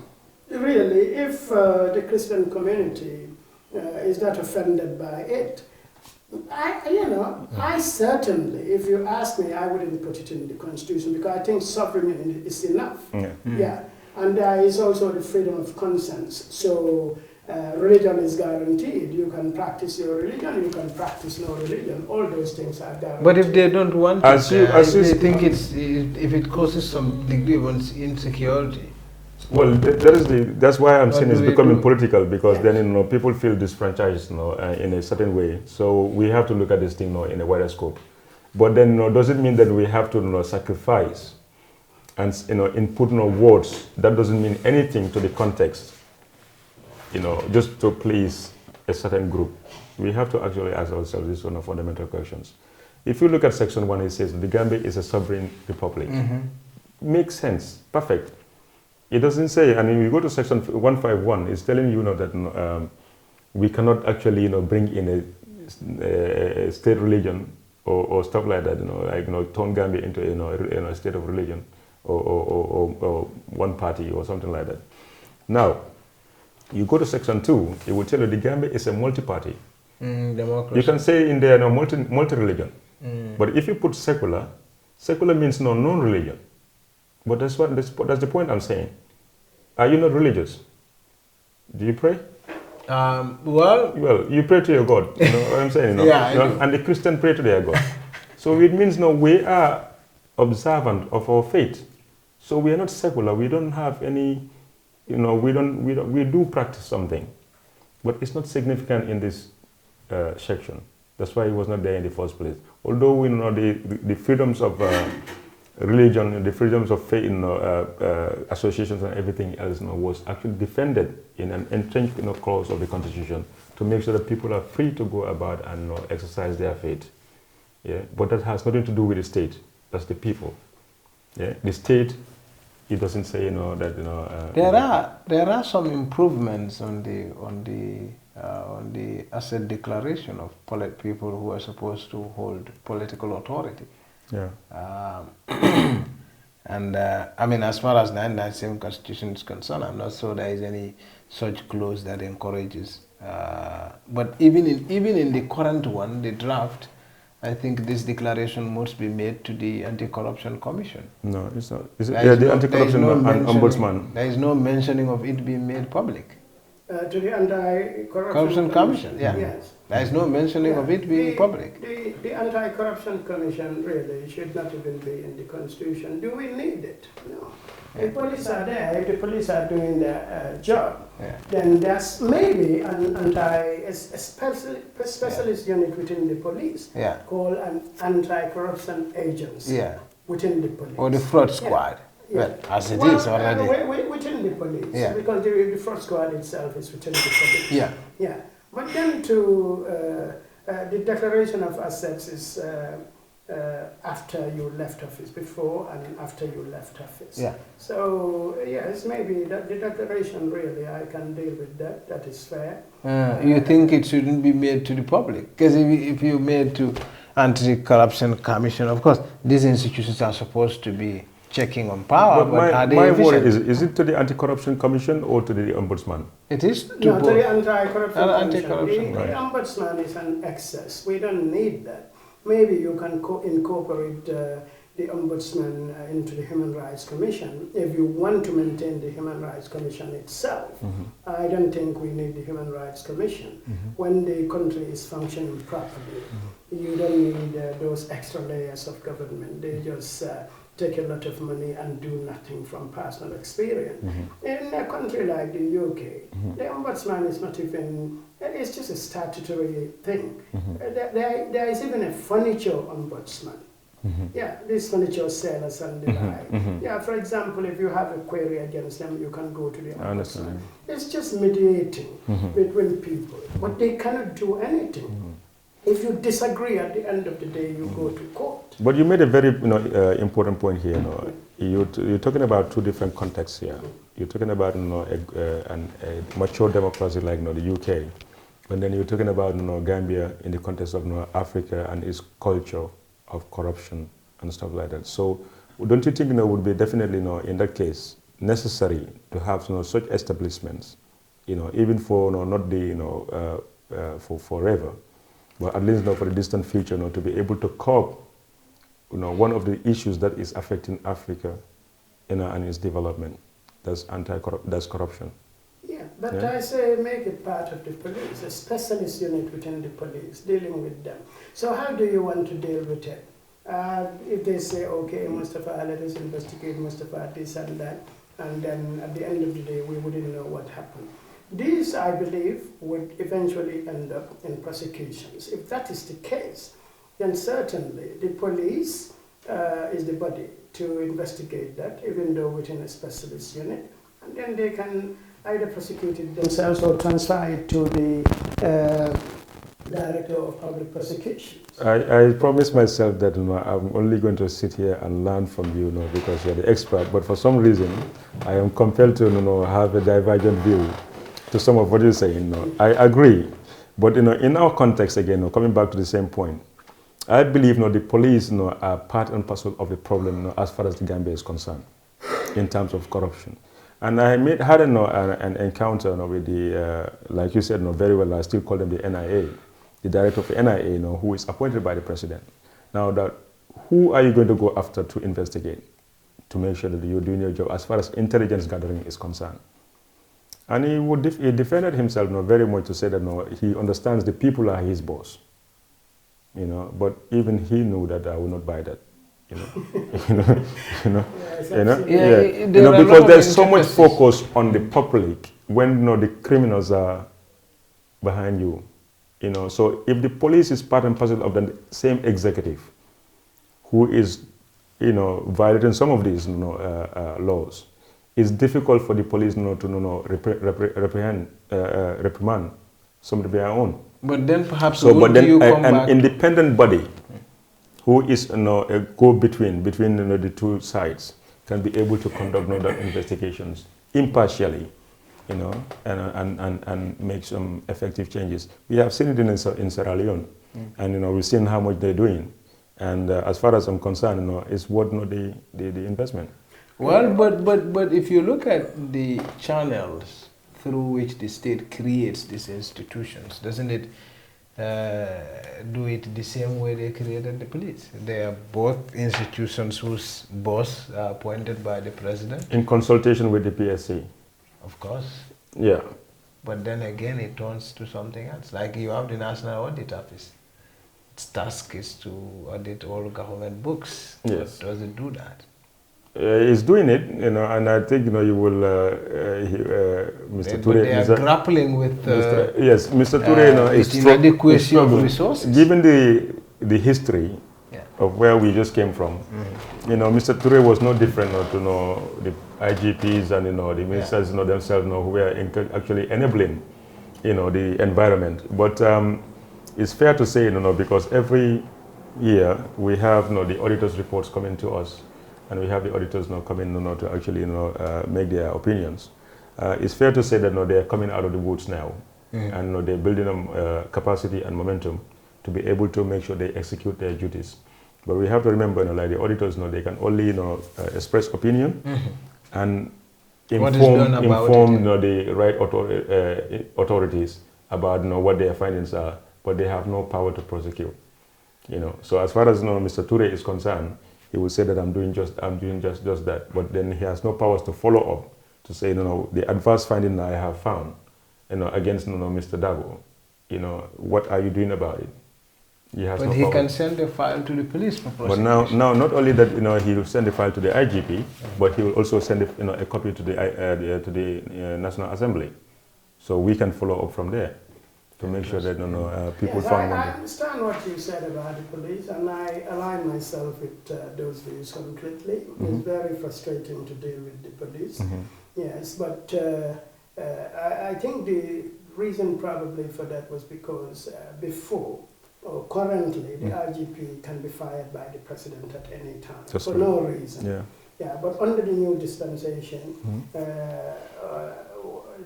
really, if the Christian community is not offended by it, I certainly, if you ask me, I wouldn't put it in the Constitution because I think sovereignty is enough. Yeah. And there is also the freedom of conscience. So religion is guaranteed. You can practice your religion, you can practice no religion. All those things are guaranteed. But if they don't want to, if they think if it causes some degree of insecurity, Well, that's why I'm saying it's becoming political, because then people feel disfranchised in a certain way. So we have to look at this thing in a wider scope. But then does it mean that we have to sacrifice and input words that doesn't mean anything to the context, just to please a certain group? We have to actually ask ourselves these fundamental questions. If you look at Section 1, it says the Gambia is a sovereign republic. Makes sense, perfect. It doesn't say, and when you go to Section 151, it's telling you that we cannot actually bring in a state religion or stuff like that, turn Gambia into a state of religion or one party or something like that. Now, you go to Section 2, it will tell you the Gambia is a multi-party. Democracy. You can say in there multi-religion. But if you put secular means non-religion. But that's the point I'm saying. Are you not religious? Do you pray? Well, you pray to your God. You know what I'm saying? And the Christian pray to their God. So it means we are observant of our faith. So we are not secular. We don't have any, we do practice something, but it's not significant in this section. That's why it was not there in the first place. Although we know the freedoms of religion, the freedoms of faith, associations and everything else was actually defended in an entrenched clause of the Constitution to make sure that people are free to go about and exercise their faith. Yeah, but that has nothing to do with the state. That's the people. Yeah, the state, it doesn't say that there are some improvements on the asset declaration of people who are supposed to hold political authority. Yeah. And I mean, as far as the 1997 Constitution is concerned, I'm not sure there is any such clause that encourages. But even in the current one, the draft, I think this declaration must be made to the Anti-Corruption Commission. No, it's not. The Anti-Corruption Ombudsman. There is no mentioning of it being made public. To the Anti-Corruption Commission, yeah. Yes. There is no mentioning of it being public. The Anti-Corruption Commission really should not even be in the Constitution. Do we need it? No. Yeah. The police are there. If the police are doing their job, then there's maybe a specialist unit within the police called an anti-corruption agency within the police. Or the fraud squad. Well, as it is already. Within the police, because the fraud squad itself is within the police. Yeah. But then the declaration of assets is after you left office, before and after you left office. Yeah. So yes, maybe the declaration really, I can deal with that. That is fair. You think it shouldn't be made to the public? Because if you made to Anti-Corruption Commission, of course, these institutions are supposed to be checking on power, but are they efficient? Is it to the Anti-Corruption Commission or to the Ombudsman? It is to to the Anti-Corruption Commission. The right. Ombudsman is an excess. We don't need that. Maybe you can incorporate the Ombudsman into the Human Rights Commission if you want to maintain the Human Rights Commission itself. I don't think we need the Human Rights Commission. When the country is functioning properly, you don't need those extra layers of government. They just take a lot of money and do nothing from personal experience. In a country like the UK, the Ombudsman is not even, it's just a statutory thing. There is even a furniture Ombudsman. Yeah, these furniture sellers and the like. Yeah, for example, if you have a query against them, you can go to the Ombudsman. It's just mediating between people, but they cannot do anything. If you disagree, at the end of the day, you go to court. But you made a very important point here. You're talking about two different contexts here. You're talking about a mature democracy like the UK, and then you're talking about Gambia in the context of Africa and its culture of corruption and stuff like that. So don't you think would be definitely in that case necessary to have such establishments, even for not the for forever, but at least for the distant future, to be able to curb one of the issues that is affecting Africa and its development. That's corruption. Yeah, but I say make it part of the police, a specialist unit within the police, dealing with them. So how do you want to deal with it? If they say, okay, Mustafa, let us investigate Mustafa, this and that, and then at the end of the day, we wouldn't know what happened. These, I believe, would eventually end up in prosecutions. If that is the case, then certainly the police is the body to investigate that, even though within a specialist unit, and then they can either prosecute it themselves or transfer it to the Director of Public Prosecutions. I promised myself that I'm only going to sit here and learn from you, because you're the expert. But for some reason, I am compelled to have a divergent view to some of what you're saying. I agree, but in our context again, coming back to the same point, I believe the police are part and parcel of the problem as far as the Gambia is concerned, in terms of corruption. And I had an encounter with the, like you said, very well, I still call them the NIA, the director of the NIA, who is appointed by the president. Now, who are you going to go after to investigate, to make sure that you're doing your job as far as intelligence gathering is concerned? And he defended himself very much to say that he understands the people are his boss, but even he knew that I would not buy that. Because there's so much focus on the public when the criminals are behind you. So if the police is part and parcel of the same executive who is violating some of these laws, it's difficult for the police to reprimand some of their own. But then perhaps an independent body who is a go-between between the two sides can be able to conduct investigations impartially, and make some effective changes. We have seen it in Sierra Leone, and we've seen how much they're doing. And as far as I'm concerned, it's worth the investment. Well, but if you look at the channels through which the state creates these institutions, doesn't it do it the same way they created the police? They are both institutions whose boss are appointed by the president. In consultation with the PSC. Of course. Yeah. But then again, it turns to something else. Like you have the National Audit Office. Its task is to audit all government books. Yes. But does it do that? He's doing it, and I think you will, Mr. Toure. They are grappling with yes, Mr. Toure is inadequacy of resources. Given the history of where we just came from, Mr. Toure was no different to the IGPs and the ministers themselves who were actually enabling the environment. But it's fair to say because every year we have the auditors' reports coming to us. And we have the auditors now coming to actually make their opinions. It's fair to say that they are coming out of the woods now, and they're building capacity and momentum to be able to make sure they execute their duties. But we have to remember, like the auditors, they can only express opinion and inform the right authorities about what their findings are, but they have no power to prosecute. So as far as Mr. Toure is concerned, he will say that I'm doing just that, but then he has no powers to follow up to say, the adverse finding that I have found, against Mr. Dabo, what are you doing about it? He has but he can send a file to the police for prosecution. But now, not only that, he will send the file to the IGP, but he will also send a copy to the National Assembly, so we can follow up from there to make sure that people find I understand what you said about the police, and I align myself with those views completely. It's very frustrating to deal with the police. Yes, but I think the reason probably for that was because before or currently the IGP can be fired by the president at any time for no reason. Yeah, but under the new dispensation,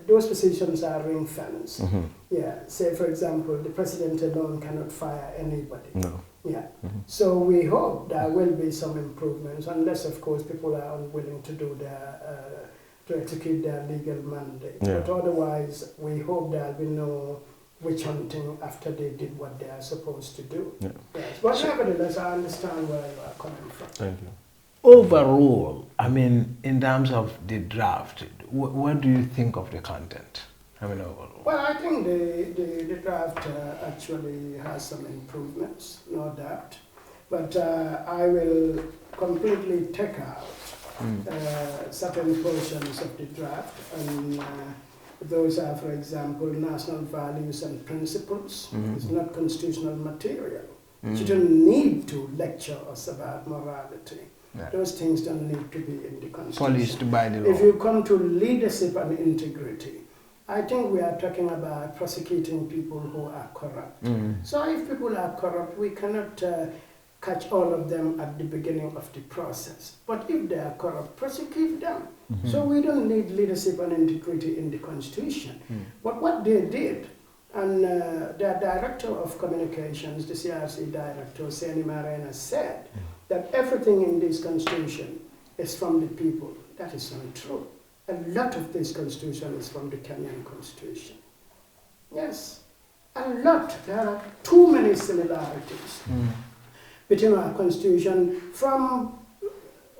those positions are ring-fenced. Yeah, say for example, the president alone cannot fire anybody. No. Yeah. So we hope there will be some improvements, unless of course people are unwilling to do their to execute their legal mandate. But otherwise, we hope there will be no witch hunting after they did what they are supposed to do. Yes. But nevertheless, I understand where you are coming from. Thank you. Overall, I mean, in terms of the draft, what do you think of the content? I mean, overall. Well, I think the draft actually has some improvements, no doubt. But I will completely take out certain portions of the draft, and those are, for example, national values and principles. It's not constitutional material. You don't need to lecture us about morality. Yeah. Those things don't need to be in the Constitution. Policed by the law. If you come to leadership and integrity, I think we are talking about prosecuting people who are corrupt. So if people are corrupt, we cannot catch all of them at the beginning of the process. But if they are corrupt, prosecute them. So we don't need leadership and integrity in the Constitution. But what they did, and their director of communications, the CRC director, Seni Marena, said that everything in this Constitution is from the people. That is untrue. A lot of this Constitution is from the Kenyan Constitution. Yes, a lot. There are too many similarities between our Constitution from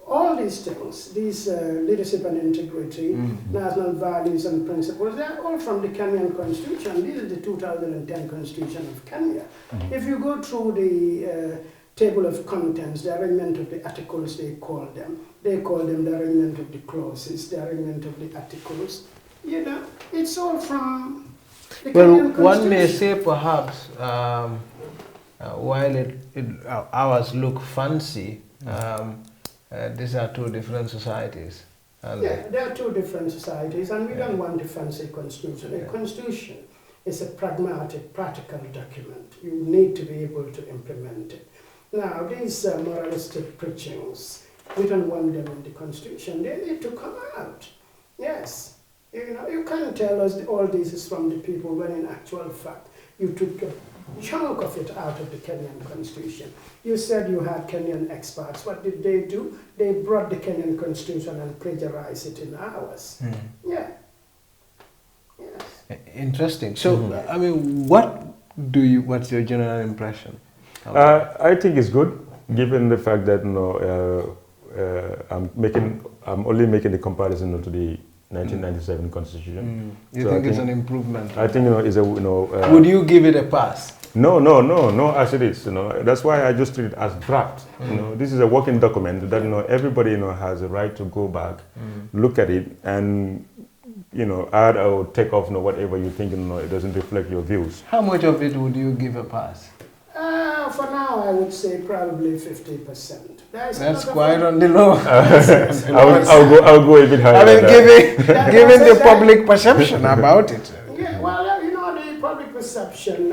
all these things, these leadership and integrity, national values and principles, they are all from the Kenyan Constitution. This is the 2010 Constitution of Kenya. If you go through the table of contents, the arrangement of the articles they call them the arrangement of the clauses, the arrangement of the articles, you know, it's all from the Kenyan Constitution. One may say perhaps, while ours look fancy, these are two different societies. Yeah, there are two different societies, and we don't want a fancy constitution. A constitution is a pragmatic, practical document. You need to be able to implement it. Now, these moralistic preachings, we don't want them in the Constitution. They need to come out. Yes. You know, you can't tell us all this is from the people when in actual fact you took a chunk of it out of the Kenyan Constitution. You said you had Kenyan experts. What did they do? They brought the Kenyan Constitution and plagiarized it in ours. Yeah. Yes. Interesting. So, I mean, what's your general impression? I think it's good, given the fact that I'm only making the comparison to the 1997 Constitution. You so think it's an improvement? I think it's a would you give it a pass? No, as it is. That's why I just treat it as draft. This is a working document that everybody has a right to go back, look at it, and add or take off whatever you think it doesn't reflect your views. How much of it would you give a pass? For now, I would say probably 50%. That's quite on the low. I'll go a bit higher. I mean, given the public perception about it. Yeah, well, the public perception,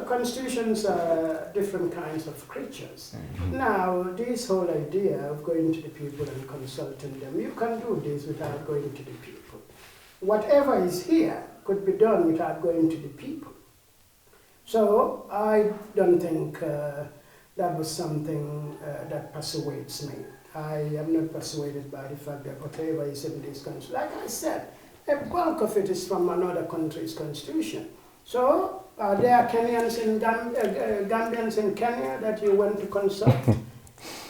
constitutions are different kinds of creatures. Now, this whole idea of going to the people and consulting them, you can do this without going to the people. Whatever is here could be done without going to the people. So I don't think that was something that persuades me. I am not persuaded by the fact that whatever is in this country, like I said, a bulk of it is from another country's constitution. So there are Kenyans in Gambians in Kenya that you went to consult?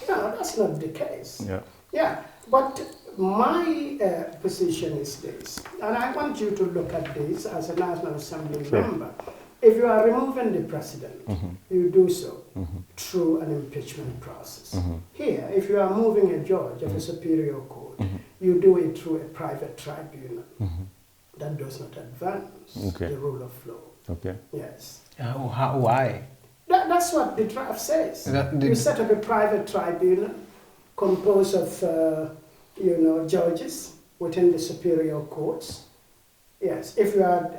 No, that's not the case. Yeah, but my position is this, and I want you to look at this as a National Assembly member. If you are removing the president, you do so through an impeachment process. Here, if you are moving a judge of a superior court, you do it through a private tribunal. That does not advance the rule of law. Okay. Yes. Why? That's what the draft says. You set up a private tribunal composed of, judges within the superior courts. Yes. If you are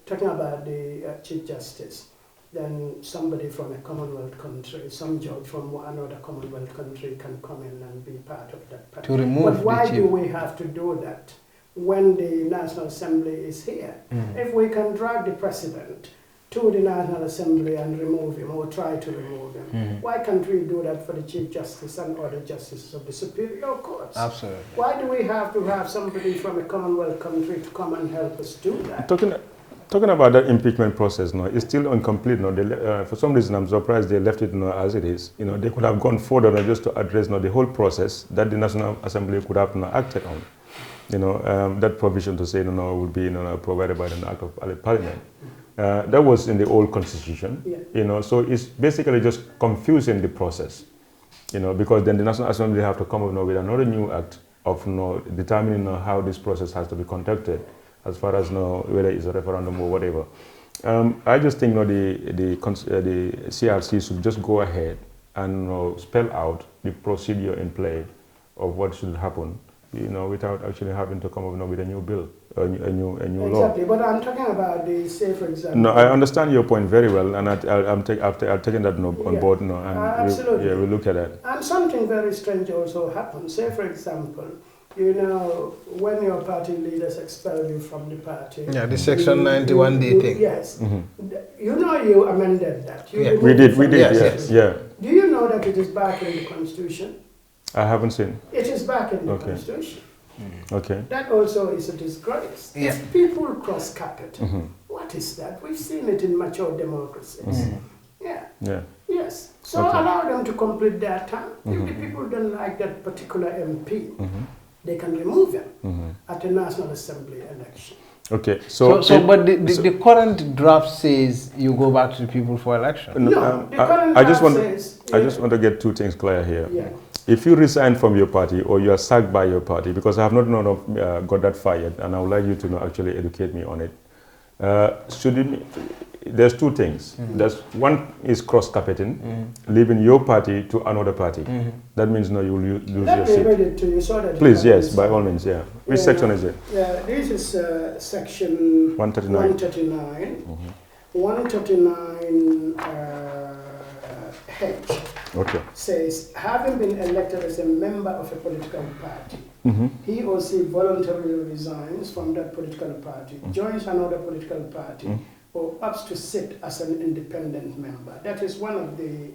talking about the Chief Justice, then somebody from a Commonwealth country, some judge from another Commonwealth country can come in and be part of that party. To remove but why do we have to do that when the National Assembly is here? If we can drag the president to the National Assembly and remove him or try to remove him, why can't we do that for the Chief Justice and other justices of the Superior Courts? Absolutely. Why do we have to have somebody from a Commonwealth country to come and help us do that? Talking about that impeachment process, it's still incomplete. For some reason, I'm surprised they left it as it is. They could have gone further just to address the whole process that the National Assembly could have acted on. That provision to say would be provided by the Act of Parliament. That was in the old constitution. So it's basically just confusing the process. because then the National Assembly have to come up with another new act of determining how this process has to be conducted, as far as whether it's a referendum or whatever. I just think the CRC should just go ahead and spell out the procedure in play of what should happen, without actually having to come up with a new bill, a new law. Exactly, but I'm talking about say, for example. No, I understand your point very well, and I've taken that on board. And absolutely. we'll look at that. And something very strange also happened. Say, for example, when your party leaders expel you from the party. Yeah, the Section 91D thing. Yes. You amended that. We did, yes. Yeah. Do you know that it is back in the Constitution? I haven't seen. It is back in the Constitution. Okay. That also is a disgrace. Yeah. If people cross capital, what is that? We've seen it in mature democracies. Yeah. Yes. So allow them to complete their term. If the people don't like that particular MP, they can remove him at the National Assembly election. Okay. But the current draft says you go back to the people for election. No, the current draft says... I just want to get two things clear here. Yeah. If you resign from your party or you are sacked by your party, because I have not got that far yet, and I would like you to actually educate me on it. There's two things. One is cross-carpeting, leaving your party to another party. That means you will lose your seat. Let me read it to you so that please, yes, by all means, yeah. Which section is it? Yeah, this is section 139. 139 H. Okay. Says, having been elected as a member of a political party, he or she voluntarily resigns from that political party, joins another political party, or opts to sit as an independent member. That is one of the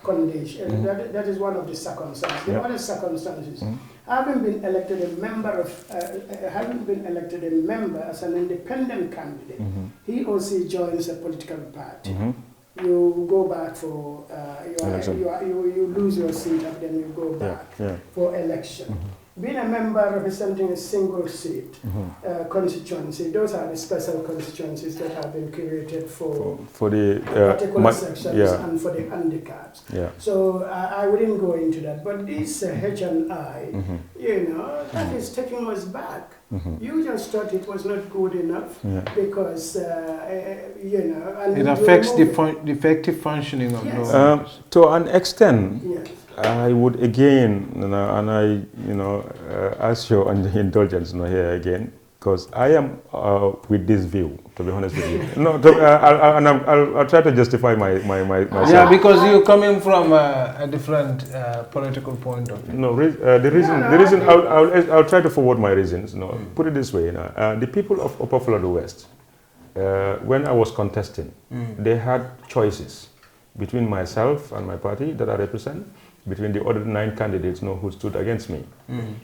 conditions. That is one of the circumstances. The other circumstances, having been elected a member as an independent candidate, he or she joins a political party. You go back for you lose your seat and then you go back for election. Being a member representing a single seat constituency, those are the special constituencies that have been created for the particular sections and for the handicaps. Yeah. So I wouldn't go into that. But this H and I, that is taking us back. You just thought it was not good enough because, and it affects the effective functioning of those. To an extent, I would again, and I, ask your indulgence here again, because I am with this view, to be honest with you. No, I'll try to justify myself. Yeah, because you're coming from a different political point of view. No, the reason I'll try to forward my reasons. Put it this way, the people of Upper Florida West, when I was contesting, they had choices between myself and my party that I represent, between the other 9 candidates who stood against me.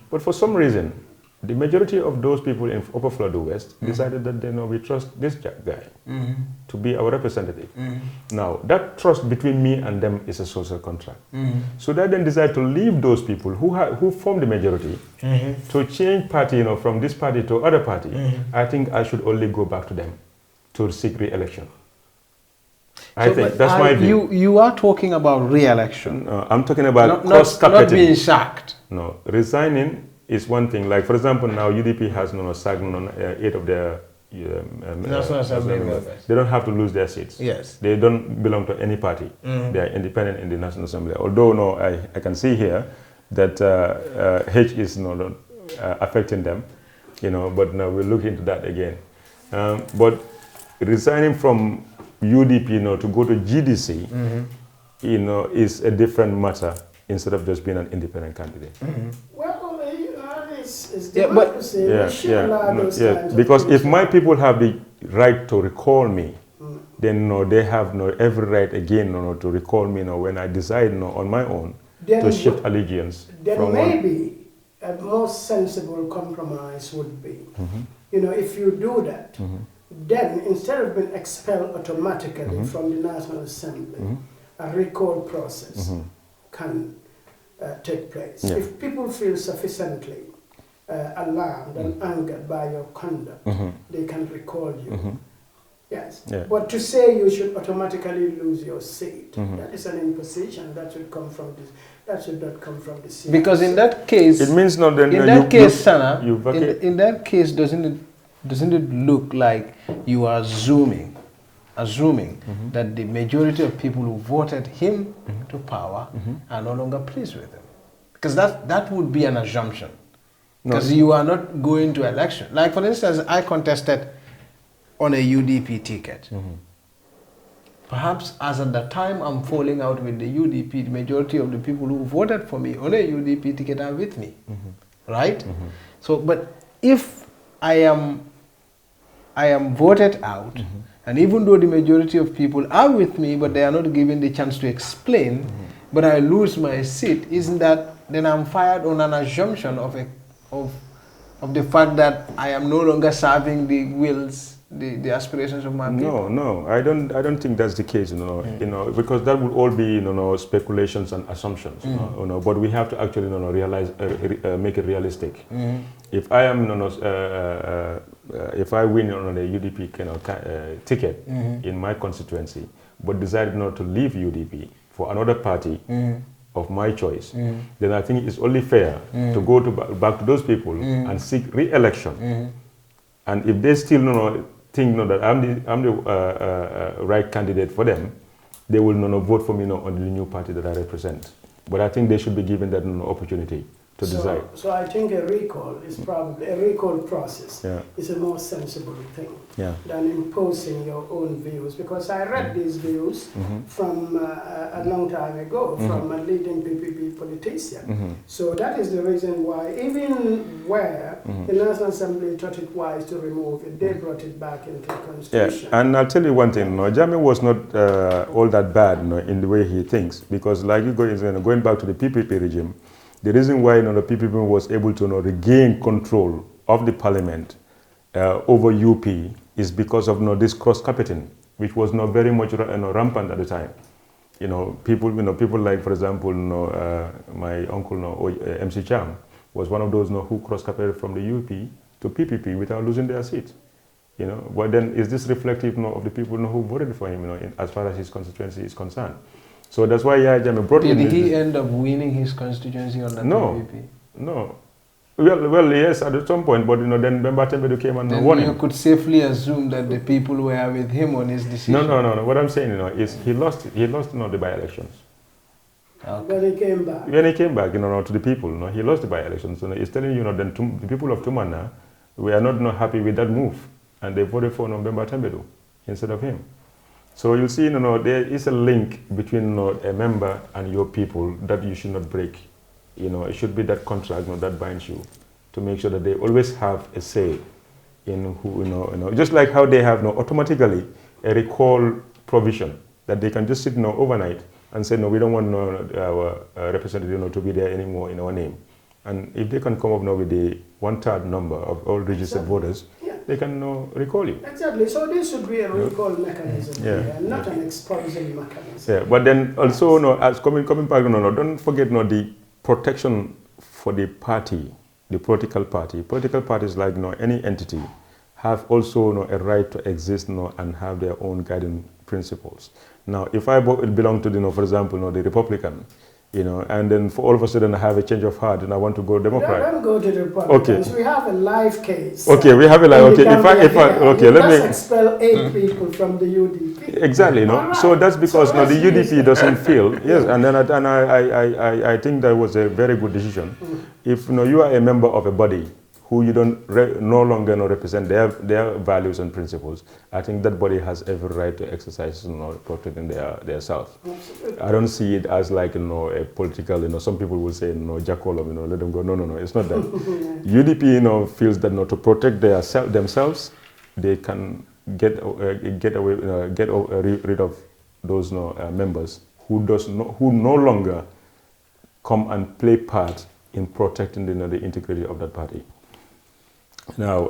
But for some reason, the majority of those people in Upper Florida West decided that we trust this guy to be our representative. Now, that trust between me and them is a social contract. So they then decide to leave those people who form the majority to change party from this party to other party. I think I should only go back to them to seek re-election. I think that's my view. You are talking about re-election. I'm talking about cross-carpeting. Not being sacked. No, resigning is one thing. Like, for example, now UDP has sacked 8 of their National Assembly members. They don't have to lose their seats. Yes. They don't belong to any party. They are independent in the National Assembly. Although, I can see here that H is affecting them, but we'll look into that again. But resigning from UDP, to go to GDC, is a different matter instead of just being an independent candidate. Well, it's democracy. Because if my people have the right to recall me, then they have every right again to recall me when I decide on my own to shift allegiance. Then maybe a more sensible compromise would be, if you do that, then instead of being expelled automatically from the National Assembly, a recall process can take place. If people feel sufficiently alarmed and angered by your conduct, they can recall you. Yes. Yeah. But to say you should automatically lose your seat, Mhm. that is an imposition that should come from this. That should not come from the seat. Because in that case, it means not then in that case, Sana, you vacate. in that case, doesn't it look like you are assuming that the majority of people who voted him to power are no longer pleased with him? Because that would be an assumption. Because you are not going to election. Like for instance, I contested on a UDP ticket. Perhaps as at the time I'm falling out with the UDP, the majority of the people who voted for me on a UDP ticket are with me, right? So, but if I am voted out, and even though the majority of people are with me, but they are not given the chance to explain, but I lose my seat, isn't that then I'm fired on an assumption of the fact that I am no longer serving the wills, the aspirations of my people? No, I don't think that's the case, because that would all be, speculations and assumptions, but we have to actually, realize, make it realistic. If I am, if I win on a UDP ticket in my constituency, but decided not to leave UDP for another party of my choice, then I think it's only fair to go back to those people and seek re-election. And if they still think that I'm the right candidate for them, they will vote for me on the new party that I represent. But I think they should be given that opportunity to decide. So I think a recall is probably, a recall process is a more sensible thing than imposing your own views. Because I read these views from a long time ago from a leading PPP politician. So that is the reason why, even where the National Assembly thought it wise to remove it, they brought it back into the Constitution. Yeah, and I'll tell you one thing, Jammeh was not all that bad in the way he thinks, because like going back to the PPP regime, the reason why the PPP was able to regain control of the parliament over UP is because of this cross-carpeting, which was not very much rampant at the time. People like, for example, my uncle MC Cham was one of those who cross-carpeted from the UP to PPP without losing their seat. But then is this reflective of the people who voted for him, as far as his constituency is concerned? So that's why Yahya Jammeh brought in. Did he end up winning his constituency on that PPP? No. Well, yes, at some point, but then Bemba Tembedu came and won him. You could safely assume that the people were with him on his decision. No. What I'm saying, is he lost the by-elections. Okay. When he came back. When he came back, to the people, he lost the by-elections. So he's telling you, then the people of Tumana were not happy with that move, and they voted for Bemba Tembedu instead of him. So you see, there is a link between a member and your people that you should not break. It should be that contract that binds you to make sure that they always have a say in who, just like how they have automatically a recall provision that they can just sit overnight and say, no, we don't want our representative to be there anymore in our name. And if they can come up with the 1/3 number of all registered voters, they can recall you. Exactly. So this should be a recall mechanism here, not an expulsion mechanism. Yeah, but then also, as coming back, don't forget the protection for the party, the political party. Political parties, like any entity, have also a right to exist and have their own guiding principles. Now, if I belong to for example, the Republican, and then for all of a sudden I have a change of heart and I want to go Democrat. Don't go to the Republicans. Okay. We have a live case. Okay, we have a live. Okay, let me expel 8 people from the UDP. Exactly, So that's because the UDP doesn't feel. Yes, and then I think that was a very good decision. If you are a member of a body who you no longer represent their values and principles, I think that body has every right to exercise protecting their self. I don't see it as like a political, some people will say Jacolum, let them go. No, it's not that. UDP feels that to protect themselves, they can get rid of those members who no longer come and play part in protecting the integrity of that party. Now,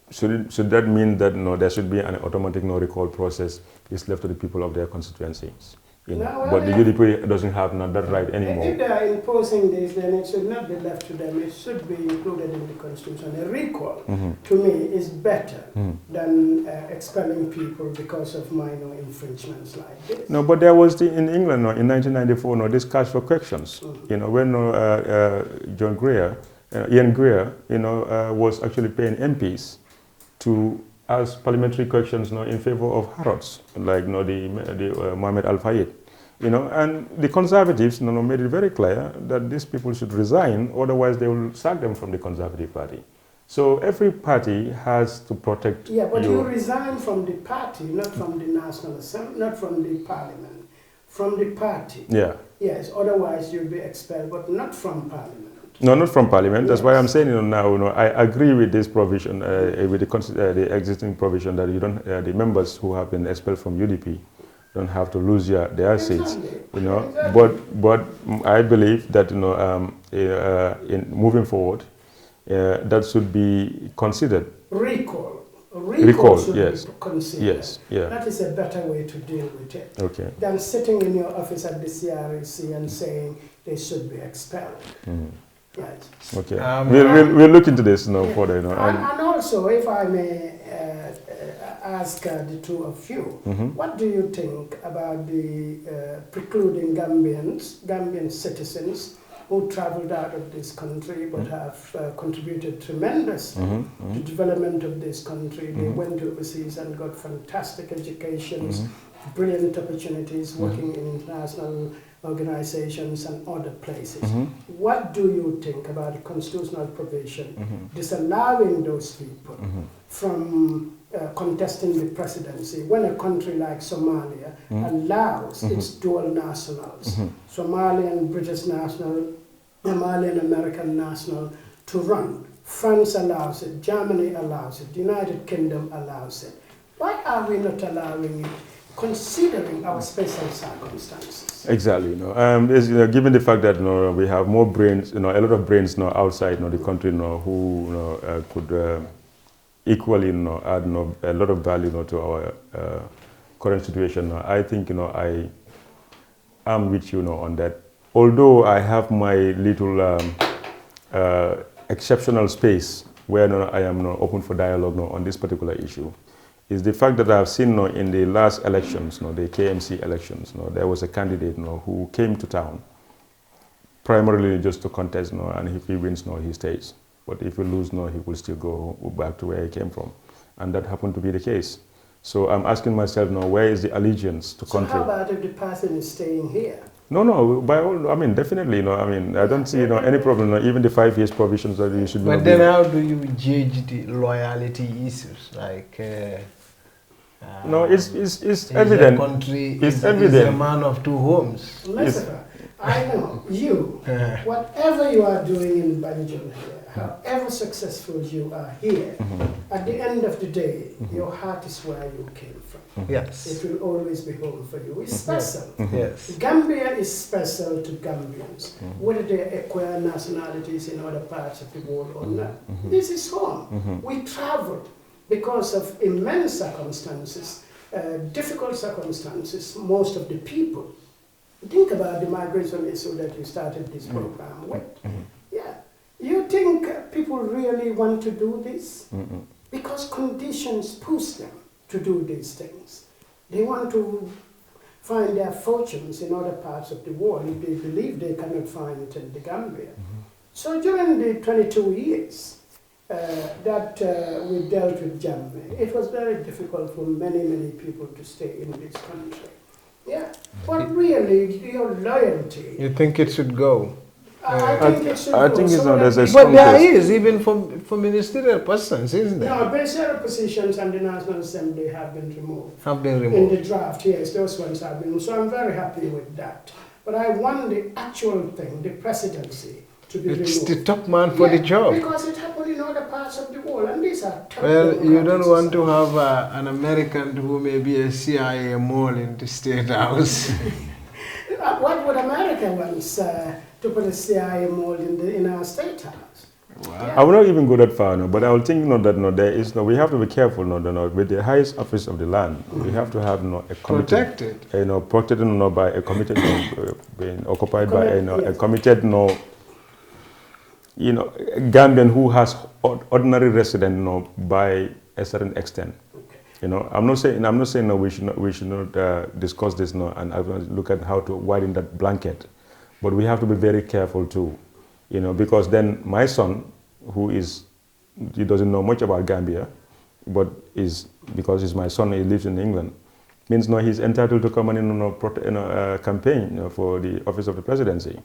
should that mean that there should be an automatic recall process? Is left to the people of their constituencies? You know, No, well, but the yeah. UDP doesn't have that right anymore. If they are imposing this, then it should not be left to them. It should be included in the constitution. A recall, to me, is better than expelling people because of minor infringements like this. No, but there was in England in 1994 this cash for corrections. You know, when Ian Greer, was actually paying MPs to ask parliamentary corrections in favor of Harrods, like the Mohamed Al Fayed. And the Conservatives made it very clear that these people should resign, otherwise they will sack them from the Conservative Party. So every party has to protect. Yeah, but you resign from the party, not from the National Assembly, not from the Parliament, from the party. Yeah. Yes, otherwise you'll be expelled, but not from Parliament. No, not from Parliament. That's why I'm saying now. I agree with this provision, with the existing provision that you don't, the members who have been expelled from UDP, don't have to lose their seats. Exactly. But I believe that in moving forward, that should be considered. Recall should yes. be considered. Yes, yeah. That is a better way to deal with it Okay. than sitting in your office at the CREC and saying they should be expelled. Yes. Okay. We'll look into this further. And also, if I may ask the two of you, what do you think about the precluding Gambian citizens who traveled out of this country but have contributed tremendously to the development of this country? They went overseas and got fantastic educations, brilliant opportunities working in international organizations and other places. What do you think about the constitutional provision disallowing those people from contesting the presidency when a country like Somalia allows its dual nationals, Somalian British national, Somalian American national, to run? France allows it, Germany allows it, the United Kingdom allows it. Why are we not allowing it, considering our special circumstances? Exactly. Given the fact that we have more brains, a lot of brains outside the country who could equally add a lot of value to our current situation. I think I am with you on that. Although I have my little exceptional space where I am open for dialogue on this particular issue, is the fact that I've seen in the last elections, the KMC elections, there was a candidate who came to town primarily just to contest, and if he wins, he stays. But if he loses, he will still go back to where he came from. And that happened to be the case. So I'm asking myself now, where is the allegiance to country? So how about if the person is staying here? No, by all, definitely, I don't see, any problem, even the 5 years provisions that you should be. But then how do you judge the loyalty issues? Like, no, it's evident. It's evident. Is a man of two homes. Listen, I know you, whatever you are doing in Banjul here, however successful you are here, at the end of the day, your heart is where you came from. Yes. It will always be home for you. It's special. Yes. Gambia is special to Gambians, whether they acquire nationalities in other parts of the world or not. This is home. We traveled because of immense circumstances, difficult circumstances, most of the people. Think about the migration issue that you started this program with. Yeah. You think people really want to do this? Because conditions push them to do these things. They want to find their fortunes in other parts of the world if they believe they cannot find it in the Gambia. So during the 22 years that we dealt with Jammeh, it was very difficult for many people to stay in this country. Yeah, but really, your loyalty. You think it should go? I think it should go. I think it's not as a But there is, even for ministerial persons, isn't there? No, ministerial positions and the National Assembly have been removed. Have been removed. In the draft, yes, those ones have been removed. So I'm very happy with that. But I want the actual thing, the presidency, to be It's removed. the top man for the job. Because it happened in other parts of the world, and these are top Well, you don't democratic want to have an American who may be a CIA mole in the State House. What would America want to put a CIA mold in our State House? I will not even go that far, but I will think that there is we have to be careful with the highest office of the land. We have to have a committed, protected by a committed, being occupied by a committed Gambian who has ordinary resident by a certain extent. I'm not saying we should not discuss this and look at how to widen that blanket, but we have to be very careful too, because then my son, he doesn't know much about Gambia, but because he's my son, he lives in England, means he's entitled to come and campaign for the office of the presidency,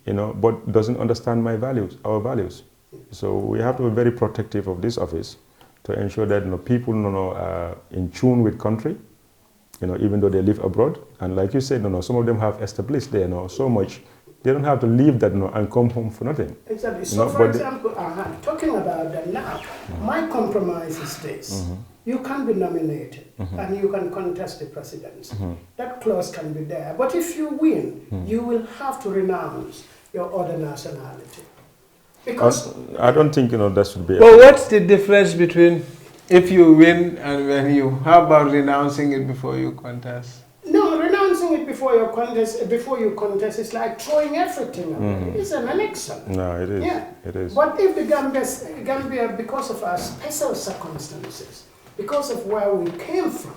but doesn't understand our values. So we have to be very protective of this office to ensure that people are in tune with country, even though they live abroad. And like you said, some of them have established there so much, they don't have to leave that and come home for nothing. Exactly. So for example, talking about that now, my compromise is this. You can be nominated and you can contest the presidency. That clause can be there. But if you win, you will have to renounce your other nationality. Because I don't think that should be. Well, what's the difference between if you win and when you? How about renouncing it before you contest? No, renouncing it before you contest is like throwing everything away. It's an election. No, it is. Yeah, it is. But if the Gambia, because of our special circumstances, because of where we came from,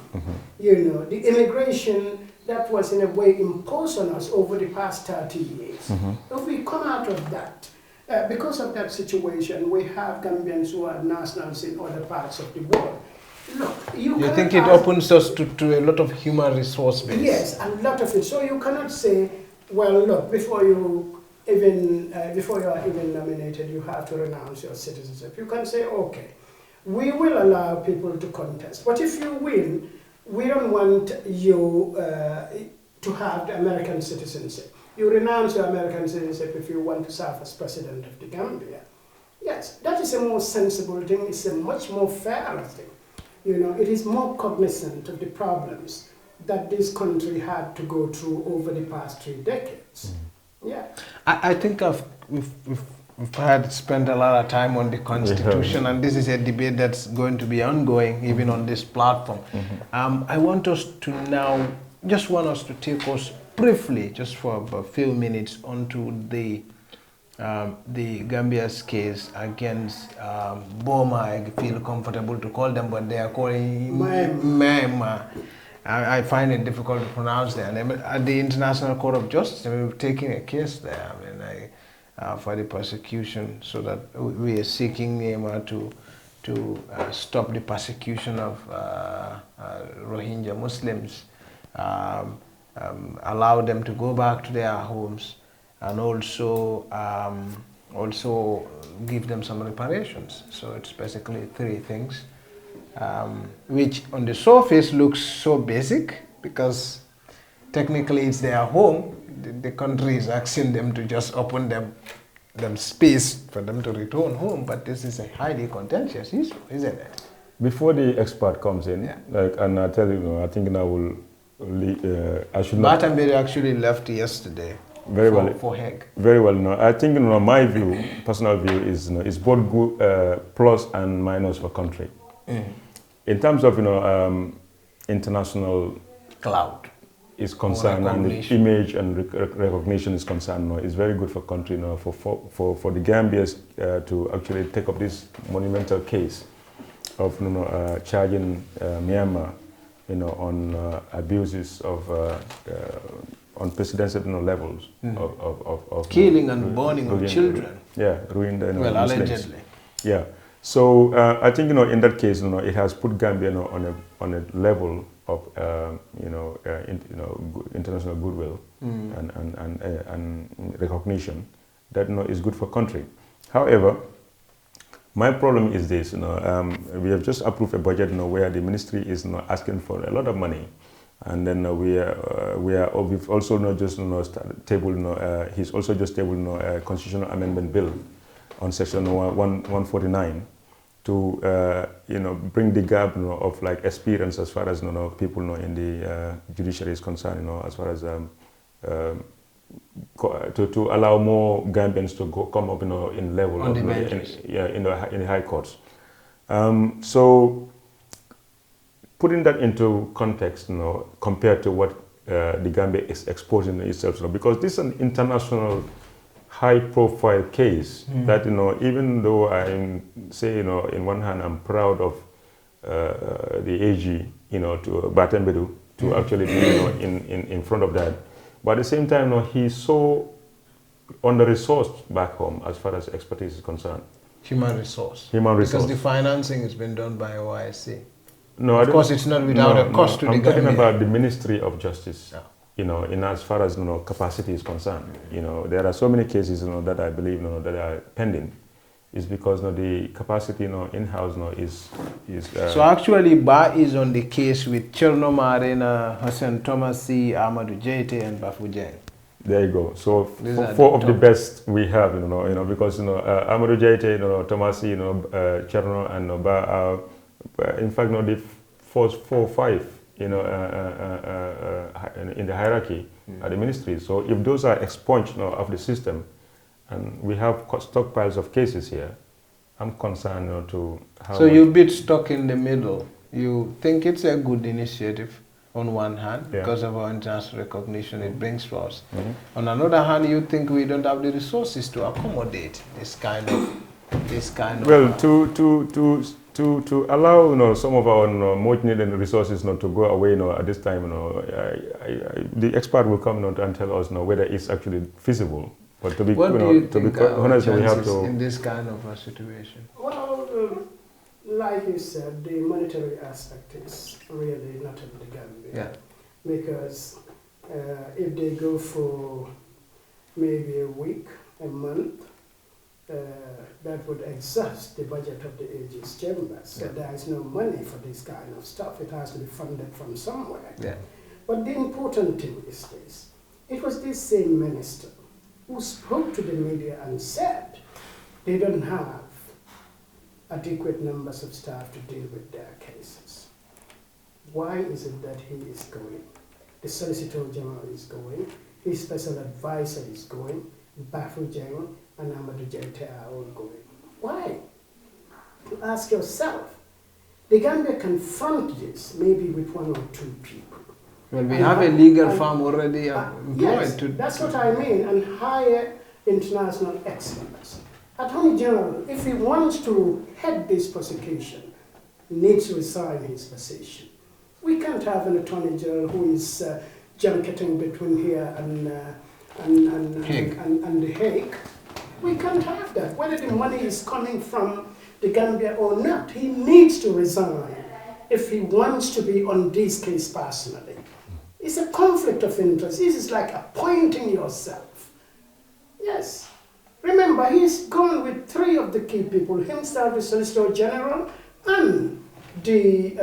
the immigration that was in a way imposed on us over the past 30 years, if we come out of that. Because of that situation, we have Gambians who are nationals in other parts of the world. Look, you think it opens us to a lot of human resource base? Yes, a lot of it. So you cannot say, well, look, before you are even nominated, you have to renounce your citizenship. You can say, okay, we will allow people to contest. But if you win, we don't want you to have the American citizenship. You renounce your American citizenship if you want to serve as president of the Gambia. Yes, that is a more sensible thing. It's a much more fair thing. It is more cognizant of the problems that this country had to go through over the past 3 decades. Yeah. I think we've had spent a lot of time on the Constitution, and this is a debate that's going to be ongoing even on this platform. I want us to now, to take us briefly, just for a few minutes, onto the Gambia's case against Boma. I feel comfortable to call them, but they are calling Mema. I find it difficult to pronounce that. At the International Court of Justice, we're taking a case there. For the persecution, so that we are seeking Myanmar to stop the persecution of Rohingya Muslims. Allow them to go back to their homes, and also give them some reparations. So it's basically 3 things, which on the surface looks so basic, because technically it's their home. The country is asking them to just open them space for them to return home, but this is a highly contentious issue, isn't it? Before the expert comes in, and I tell you, I think I will. I should not. Batambe actually left yesterday. For Hague. Very well. No, I think my view, personal view, is both good, plus and minus for country. In terms of international clout is concerned, and the image and recognition is concerned, it's very good for country, for the Gambians to actually take up this monumental case of charging Myanmar on abuses of unprecedented levels of killing and burning of children. Yeah, ruined the Muslims. Allegedly. Yeah. So I think in that case, it has put Gambia on a level of international goodwill and recognition that is good for country. However, my problem is this: we have just approved a budget where the ministry is asking for a lot of money, and then we've also tabled. He's also just tabled a constitutional amendment bill on section 149 to bring the gap of experience as far as people in the judiciary is concerned, as far as to allow more Gambians to come up, in level on of, the benches. in the high courts. So putting that into context, compared to what the Gambia is exposing itself to, because this is an international high-profile case that, even though I say, in one hand I'm proud of the AG, to Batembedu, to actually be, in front of that. But at the same time, he's so under-resourced back home as far as expertise is concerned. Human resource. Because the financing has been done by OIC. No, of course, it's not without a cost to the Gambia. I'm talking about the Ministry of Justice. In as far as capacity is concerned. There are so many cases that I believe that are pending. It's because the capacity in-house is so actually Ba is on the case with Cherno Marina, Hassan Tomasi, Amadou Jaite and Bafu Jeng. There you go. So four of the best we have, because Amadou Jaite, Tomasi, Cherno and Ba are in fact the first 4 or 5 in the hierarchy at the ministry. So if those are expunged of the system, and we have stockpiles of cases here, I'm concerned to how. So you're a bit stuck in the middle. You think it's a good initiative on one hand because of our international recognition it brings to us. On another hand, you think we don't have the resources to accommodate this kind of. Well, to allow some of our much needed resources to go away at this time, the expert will come and tell us whether it's actually feasible. But to be, what do you think are honest, we have chances to in this kind of a situation? Well, like you said, the monetary aspect is really not in the Gambia. Yeah. Because if they go for maybe a week, a month, that would exhaust the budget of the AG's chamber. So there is no money for this kind of stuff. It has to be funded from somewhere. Yeah. But the important thing is this. It was this same minister who spoke to the media and said they don't have adequate numbers of staff to deal with their cases. Why is it that he is going? The Solicitor General is going, his special advisor is going, Bafu Jeng and Amadou Jaite are all going. Why? You ask yourself. The Gambia confront this maybe with 1 or 2 people. Well, we have a legal firm already employed. Yes, that's what I mean, and hire international experts. Attorney General, if he wants to head this prosecution, needs to resign his position. We can't have an Attorney General who is junketing between here and The Hague. We can't have that. Whether the money is coming from the Gambia or not, he needs to resign if he wants to be on this case personally. It's a conflict of interest. This is like appointing yourself. Yes. Remember, he's gone with 3 of the key people, himself, the Solicitor General, and the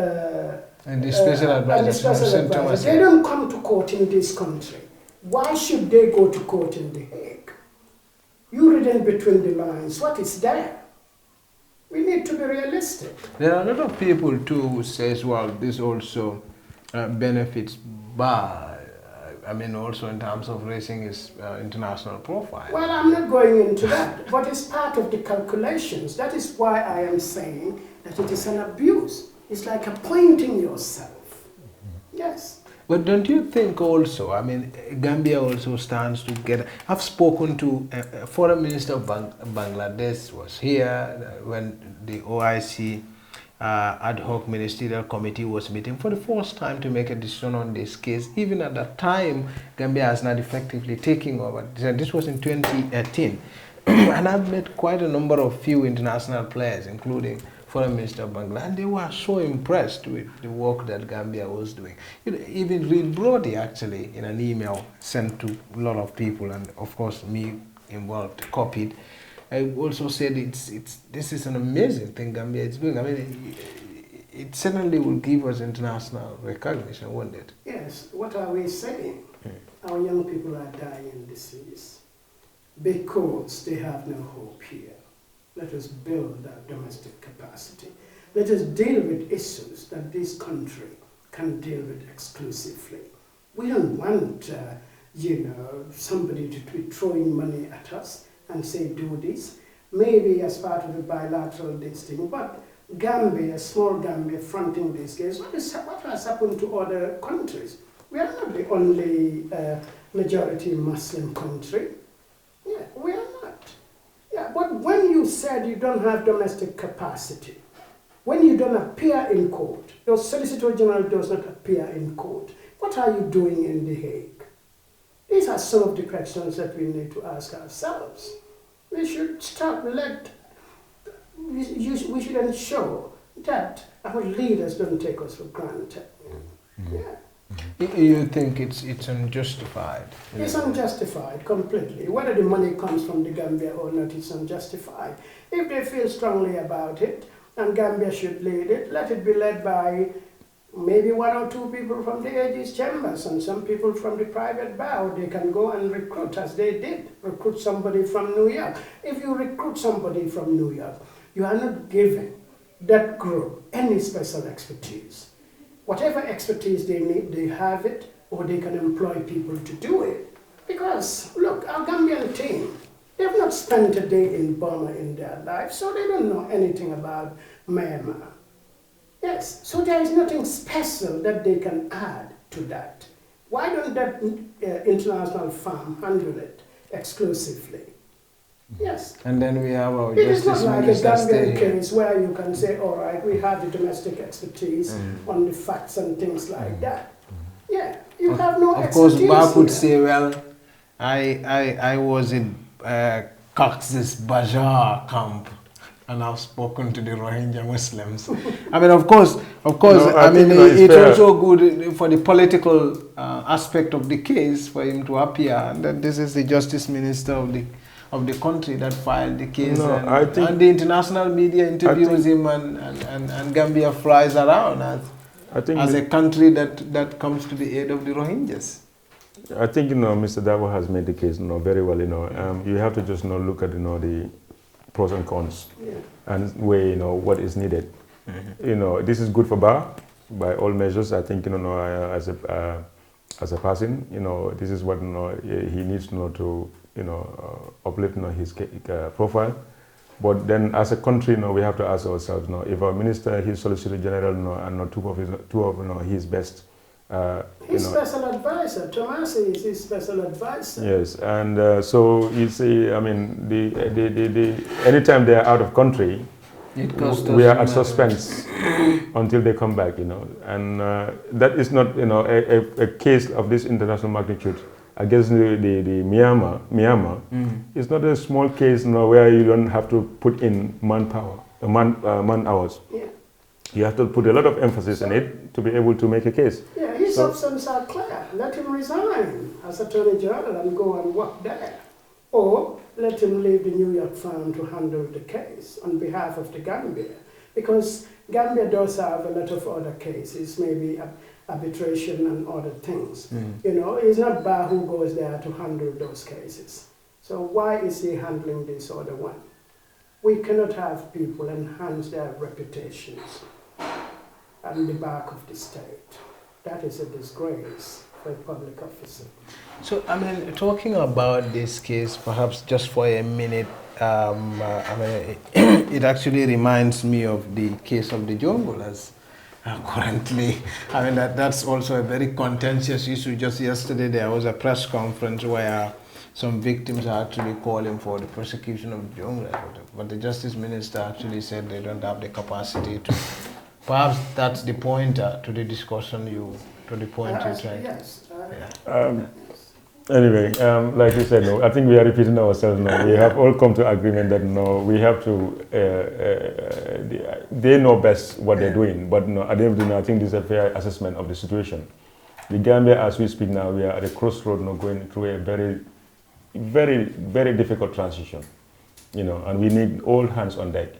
special advisor. They don't come to court in this country. Why should they go to court in The Hague? You read in between the lines. What is there? We need to be realistic. There are a lot of people too who says, well, this also benefits Ba. I mean, also in terms of raising his international profile. Well, I'm not going into that, but it's part of the calculations. That is why I am saying that it is an abuse. It's like appointing yourself. Yes. But don't you think also, I mean, Gambia also stands to get... I've spoken to a foreign minister of Bangladesh was here when the OIC ad hoc ministerial committee was meeting for the first time to make a decision on this case. Even at that time, Gambia has not effectively taken over. This was in 2018. And I've met quite a number of few international players, including Foreign Minister of Bangladesh, and they were so impressed with the work that Gambia was doing. Even Reed Brody, actually, in an email sent to a lot of people, and of course me involved, copied, I also said this is an amazing thing Gambia is doing. I mean, it certainly will give us international recognition, won't it? Yes. What are we saying? Our young people are dying in disease because they have no hope here. Let us build that domestic capacity. Let us deal with issues that this country can deal with exclusively. We don't want somebody to be throwing money at us and say, do this, maybe as part of the bilateral this thing, but Gambia, small Gambia, fronting this case, what has happened to other countries? We are not the only majority Muslim country. Yeah, we are not. Yeah, but when you said you don't have domestic capacity, when you don't appear in court, your Solicitor General does not appear in court, what are you doing in The Hague? These are some of the questions that we need to ask ourselves. We should start, we should ensure that our leaders don't take us for granted. Yeah. You think it's unjustified? It's unjustified completely. Whether the money comes from the Gambia or not, it's unjustified. If they feel strongly about it, and Gambia should lead it, let it be led by maybe 1 or 2 people from the AG's chambers and some people from the private bar. They can go and recruit, as they did, recruit somebody from New York. If you recruit somebody from New York, you are not giving that group any special expertise. Whatever expertise they need, they have it, or they can employ people to do it. Because, look, our Gambian team, they've not spent a day in Burma in their life, so they don't know anything about Myanmar. Yes, so there is nothing special that they can add to that. Why don't that international firm handle it exclusively? Yes. And then we have our It is justice not like a minister Gambian staying. case where you can say, all right, we have the domestic expertise on the facts and things like that. Yeah, you have no Of course, expertise Bar could here. say, well, I was in Cox's Bazar camp, and I've spoken to the Rohingya Muslims. I mean, of course, No, I mean, think, it's fair. also good for the political aspect of the case for him to appear, and that this is the justice minister of the country that filed the case, No, and, I think- and the international media interviews him, and Gambia flies around as a country that comes to the aid of the Rohingyas. I think Mr. Davo has made the case very well. You have to just look at the pros and cons and weigh what is needed. This is good for Bar by all measures. I think as a person, this is what he needs to uplift his profile. But then as a country, we have to ask ourselves, if our minister, his Solicitor General, and not two of his best. His special advisor, Tomasi is his special advisor. Yes, and so you see, I mean, anytime they are out of country, we are at suspense until they come back, and that is not, a case of this international magnitude against the Myanmar. It's not a small case, where you don't have to put in manpower, man hours. Yeah. You have to put a lot of emphasis in it to be able to make a case. Yeah, his options are clear. Let him resign as Attorney General and go and work there. Or let him leave the New York firm to handle the case on behalf of the Gambia. Because Gambia does have a lot of other cases, maybe arbitration and other things. It's not Bar who goes there to handle those cases. So why is he handling this other one? We cannot have people enhance their reputations on the back of the state. That is a disgrace for a public officer. So, I mean, talking about this case, perhaps just for a minute, it actually reminds me of the case of the Jongolas. Currently, I mean, that's also a very contentious issue. Just yesterday, there was a press conference where some victims are actually calling for the prosecution of Jongolas, but the Justice Minister actually said they don't have the capacity to. Perhaps that's the pointer to the discussion you're trying. Yes. Anyway, like you said, I think we are repeating ourselves now. We have all come to agreement that we have to. They know best what they're doing, but at the end of the day, I think this is a fair assessment of the situation. The Gambia, as we speak now, we are at a crossroad, going through a very, very, very difficult transition, and we need all hands on deck.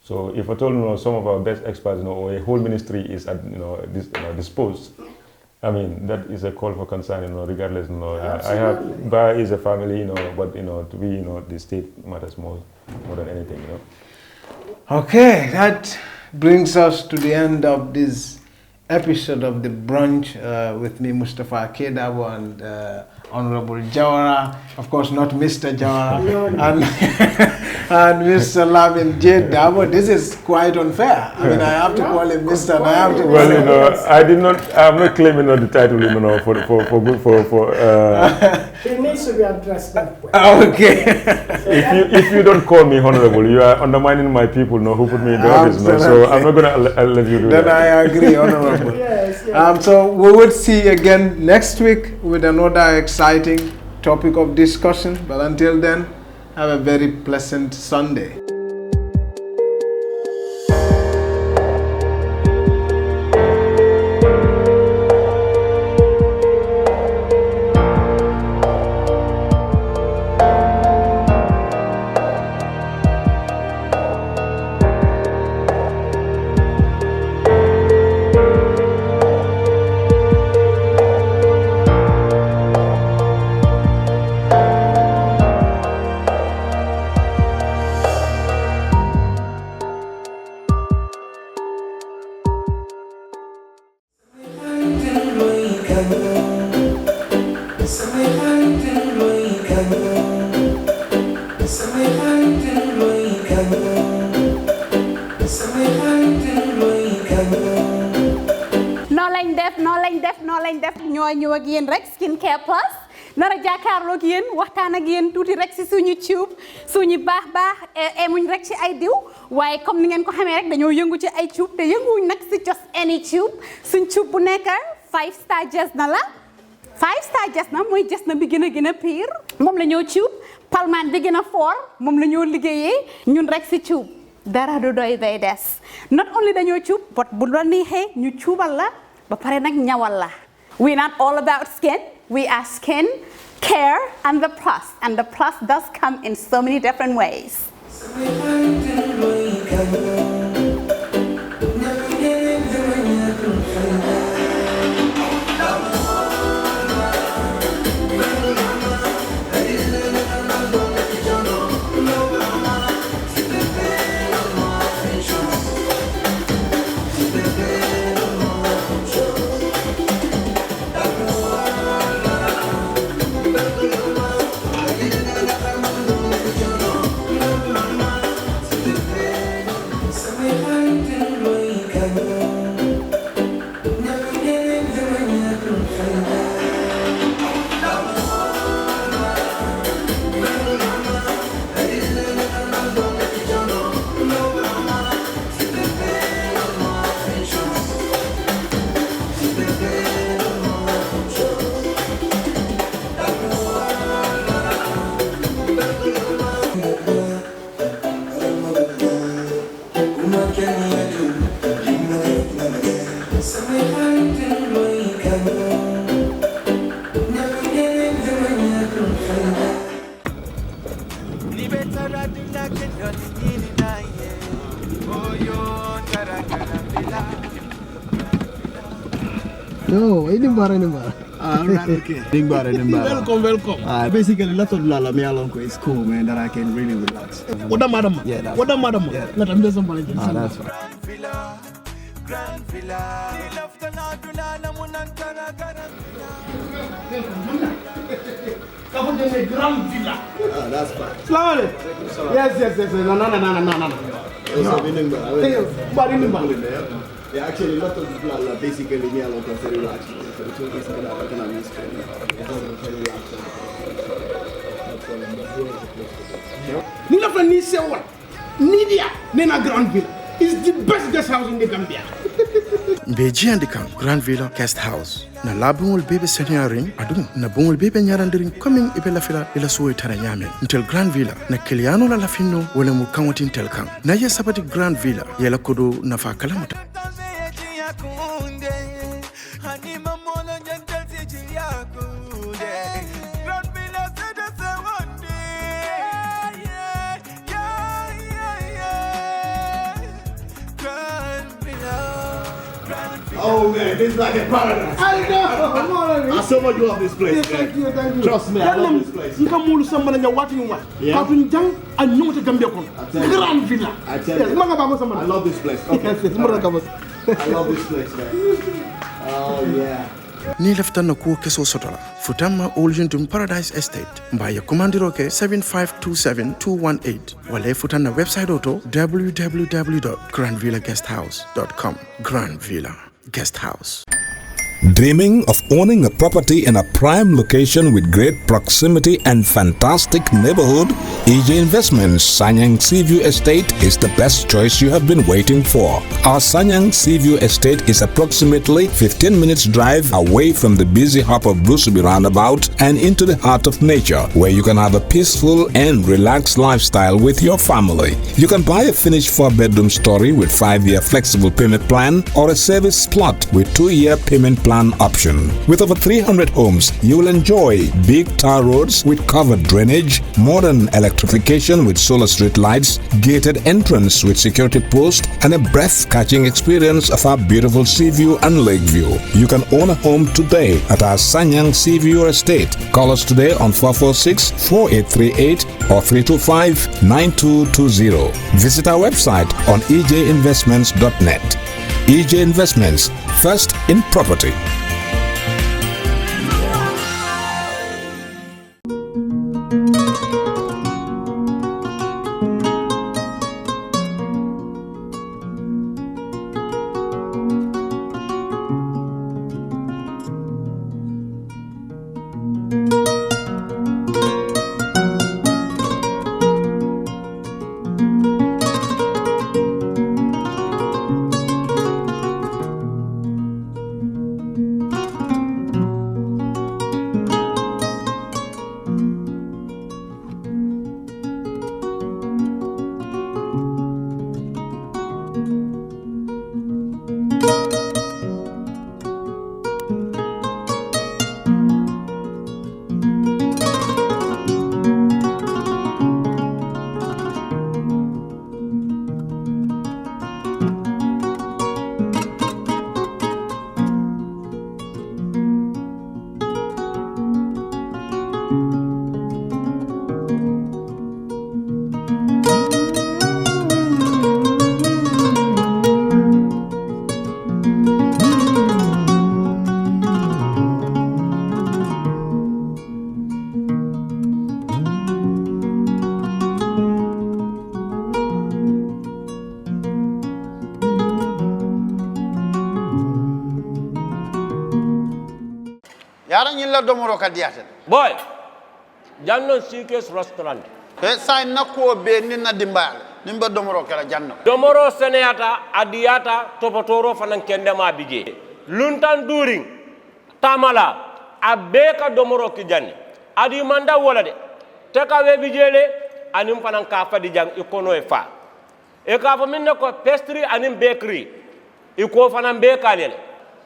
So if at all, some of our best experts, or a whole ministry is at, disposed, I mean, that is a call for concern, regardless, I have, Bar is a family, but, to be, the state matters more than anything, Okay, that brings us to the end of this episode of The Brunch with me, Mustafa Kedabo, and Honorable Jawara, of course not Mr. Jawara, and Mr. Lamin J. Dabo. This is quite unfair. I mean, I have to call him Mr. and I have to. Well, you know, I'm not claiming the title, you know, for. It needs to be addressed that way. Okay. If you don't call me honorable, you are undermining my people, who put me in the office, So I'm not gonna let you do that. Then I agree, honorable. Yes. So we would see again next week with another exciting topic of discussion. But until then, have a very pleasant Sunday. ñoo ñëw ak yéen rek Skincare Plus nara jàkkaarloo ak yéen waxtaan ak yéen tuuti rek si suñu tube suñu baax emuñ rek ci ay diw waaye comme ni ngeen ko xamee rek dañoo yëngu ci ay tube te yënguñ nag si just any tube suñ tube bu nekk 5 star Jesna la 5 star Jesna mooy Jesna bi gën a pire moom la ñoo tube palmaan bi gën a fort moom la ñoo liggéeyee ñun rek si tube dara du doy day des not only dañoo tube but bu la neexee ñu tuubal la ba pare nag ñawal la. We're not all about skin. We are skin, care, and the plus does come in so many different ways. No, ini bara. Okay. Welcome. Basically, lot of Lala Mialonko is cool, man, that I can really relax. What the madam? Yeah, what the madam? Yeah. Let them do somebody. That's right. Grand Villa. Grand Villa. That's fine. Slowly. Yes. No. Yeah, actually, a lot of people are basically me alone very relaxed. So it's basically that I can have this very relaxed. Nina from Nice one. Nidia, Nena Grand Villa is the best guest house in the Gambia. Mbeji andikam Grand Villa Guest House. Na labungol bebe senyaring adum na bungol bebe nyarandiring coming ibe la fila ila suwe tara nyame. Ntel Grand Villa na kiliano la lafino wale mukamwati ntel kang. Na ye sabati Grand Villa yela kodo nafa kalamuta. Oh man, this is like a paradise. I know. I so much love this place. Thank you. Trust me, I love this place. You can move somebody and watching what? Yeah. And you to Gambia. Grand Villa. I tell you. I love this place. Okay. Yes. I love this place, man. Oh yeah. Ni leftan na kuo keso sotola. Futamma Oljuntum Paradise Estate. Mbaya kumandiroke 7527218. Wale futan na website auto www.grandvillaguesthouse.com. Grand Villa Guest House. Dreaming of owning a property in a prime location with great proximity and fantastic neighborhood? EJ Investments Sanyang Seaview Estate is the best choice you have been waiting for. Our Sanyang Seaview Estate is approximately 15 minutes drive away from the busy hub of Brusubi roundabout and into the heart of nature, where you can have a peaceful and relaxed lifestyle with your family. You can buy a finished 4-bedroom story with 5-year flexible payment plan or a service plot with 2-year payment plan option. With over 300 homes, you will enjoy big tar roads with covered drainage, modern electrification with solar street lights, gated entrance with security post, and a breath-catching experience of our beautiful sea view and lake view. You can own a home today at our Sanyang Seaview Estate. Call us today on 446-4838 or 325-9220. Visit our website on ejinvestments.net. EJ Investments, first in property. yara ñilla domoro ka diate boy janno sikes restaurant e say nakko be ni na dimbal nimba domoro kala janno domoro seneyata adiyata topotoro fanan kende ma bije luntan during tamala abeka domoro ki janni adi manda wala de te ka we bijele anim fanan ka fadi jang ikono e fa e ka fa minne ko pastry anim bakery iko fanan be kalele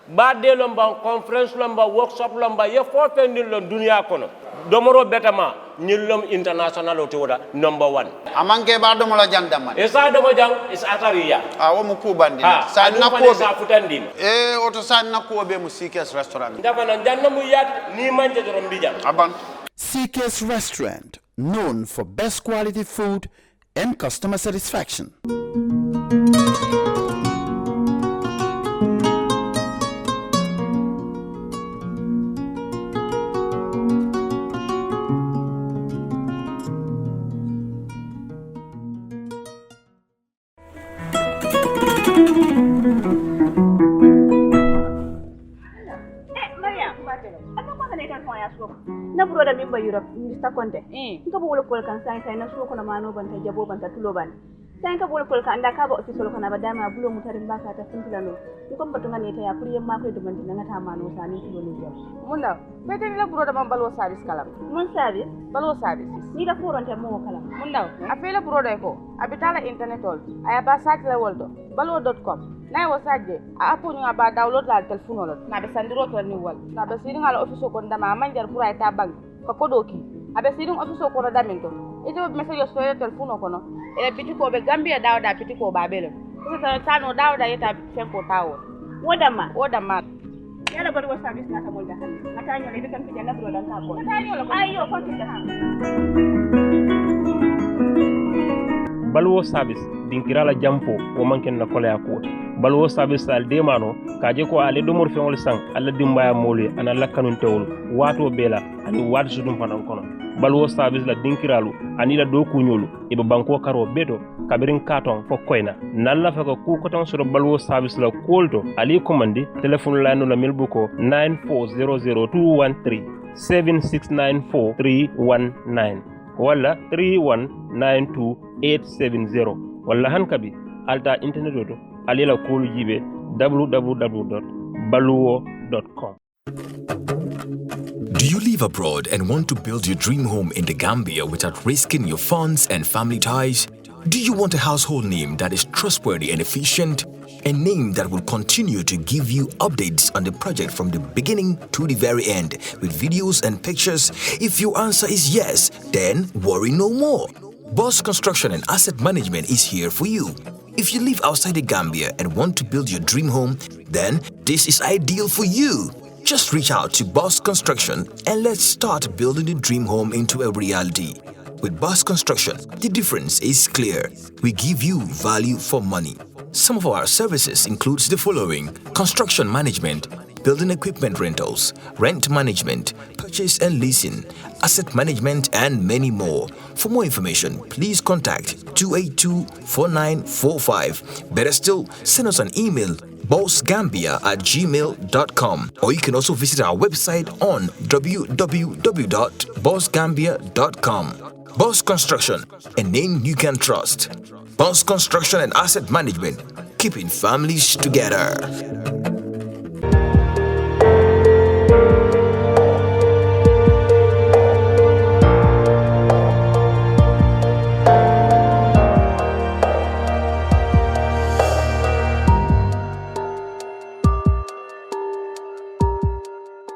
badde lomba conference lomba workshop lomba ye fo pendin lon dunia kono domoro betama ñillom international o toda number 1 amanke ba domo la jang damman e sa domo jang is atariya wo mu kubandi sa nakko sa futandin e oto sa nakko be mu CKS restaurant dafa na janna mu yat ni manje dorom bijam aban CKS Restaurant, known for best quality food and customer satisfaction. na broda min ba Europe Mr. Conte nka bo wala kol kan sai na so ko na mano banta jabo banta tulo ban sai ka wala kol kan anda ka ba official ko na ba dama bulo mutarin ba ka ta funtula no ni kon batu ngane ta ya puri yamma ko do man dinga ta mano sani tulo ni yo munda bete ni la broda man balwo service kalam mun service balwo service ni da foronte mo kalam munda afela broda ko abitala internet ol aya ba site la woldo balwo.com nay wo sajje a apu nga ba download la telephone ol na be sandiro to ni wal na be siringa la office ko ndama manjar pour ay ta bank ko kodoki abe sirin office ko da minto ito message so ya telephone ko no e biti ko be Gambia dawda biti ko ba bele ko ta tano dawda yeta fen ko tawo wodama yala bar wa service na ta mo da han ata nyo le kan fijan na broda ka ko ata nyo la ayo ko ta baluwo service dinkirala jampo wo manken na kolaya ko baluwo service al demano kaje ko ale do mor feŋol sang alla dimbaya molu ana lakkanun tewol wato bela ani wat sudum fanan kono baluwo service la dinkiralu ani la do kunyolu e be banko karo beto kabirin katon fo koyna nalla fa ko ku koton so baluwo service la kolto ali commandi telephone la no la milbuko 9400213 7694319 wala 3192870 wala hankabi alta internet oto alila kolu jibe www.baluwo.com. Do you live abroad and want to build your dream home in the Gambia without risking your funds and family ties? Do you want a household name that is trustworthy and efficient? A name that will continue to give you updates on the project from the beginning to the very end with videos and pictures? If your answer is yes, then worry no more. Boss Construction and Asset Management is here for you. If you live outside the Gambia and want to build your dream home, then this is ideal for you. Just reach out to Boss Construction and let's start building the dream home into a reality. With Boss Construction, the difference is clear. We give you value for money. Some of our services includes the following: construction management, building equipment rentals, rent management, purchase and leasing, asset management, and many more. For more information, please contact 282-4945. Better still, send us an email, bossgambia@gmail.com, or you can also visit our website on www.bossgambia.com. Boss Construction, a name you can trust. Boss Construction and Asset Management, keeping families together.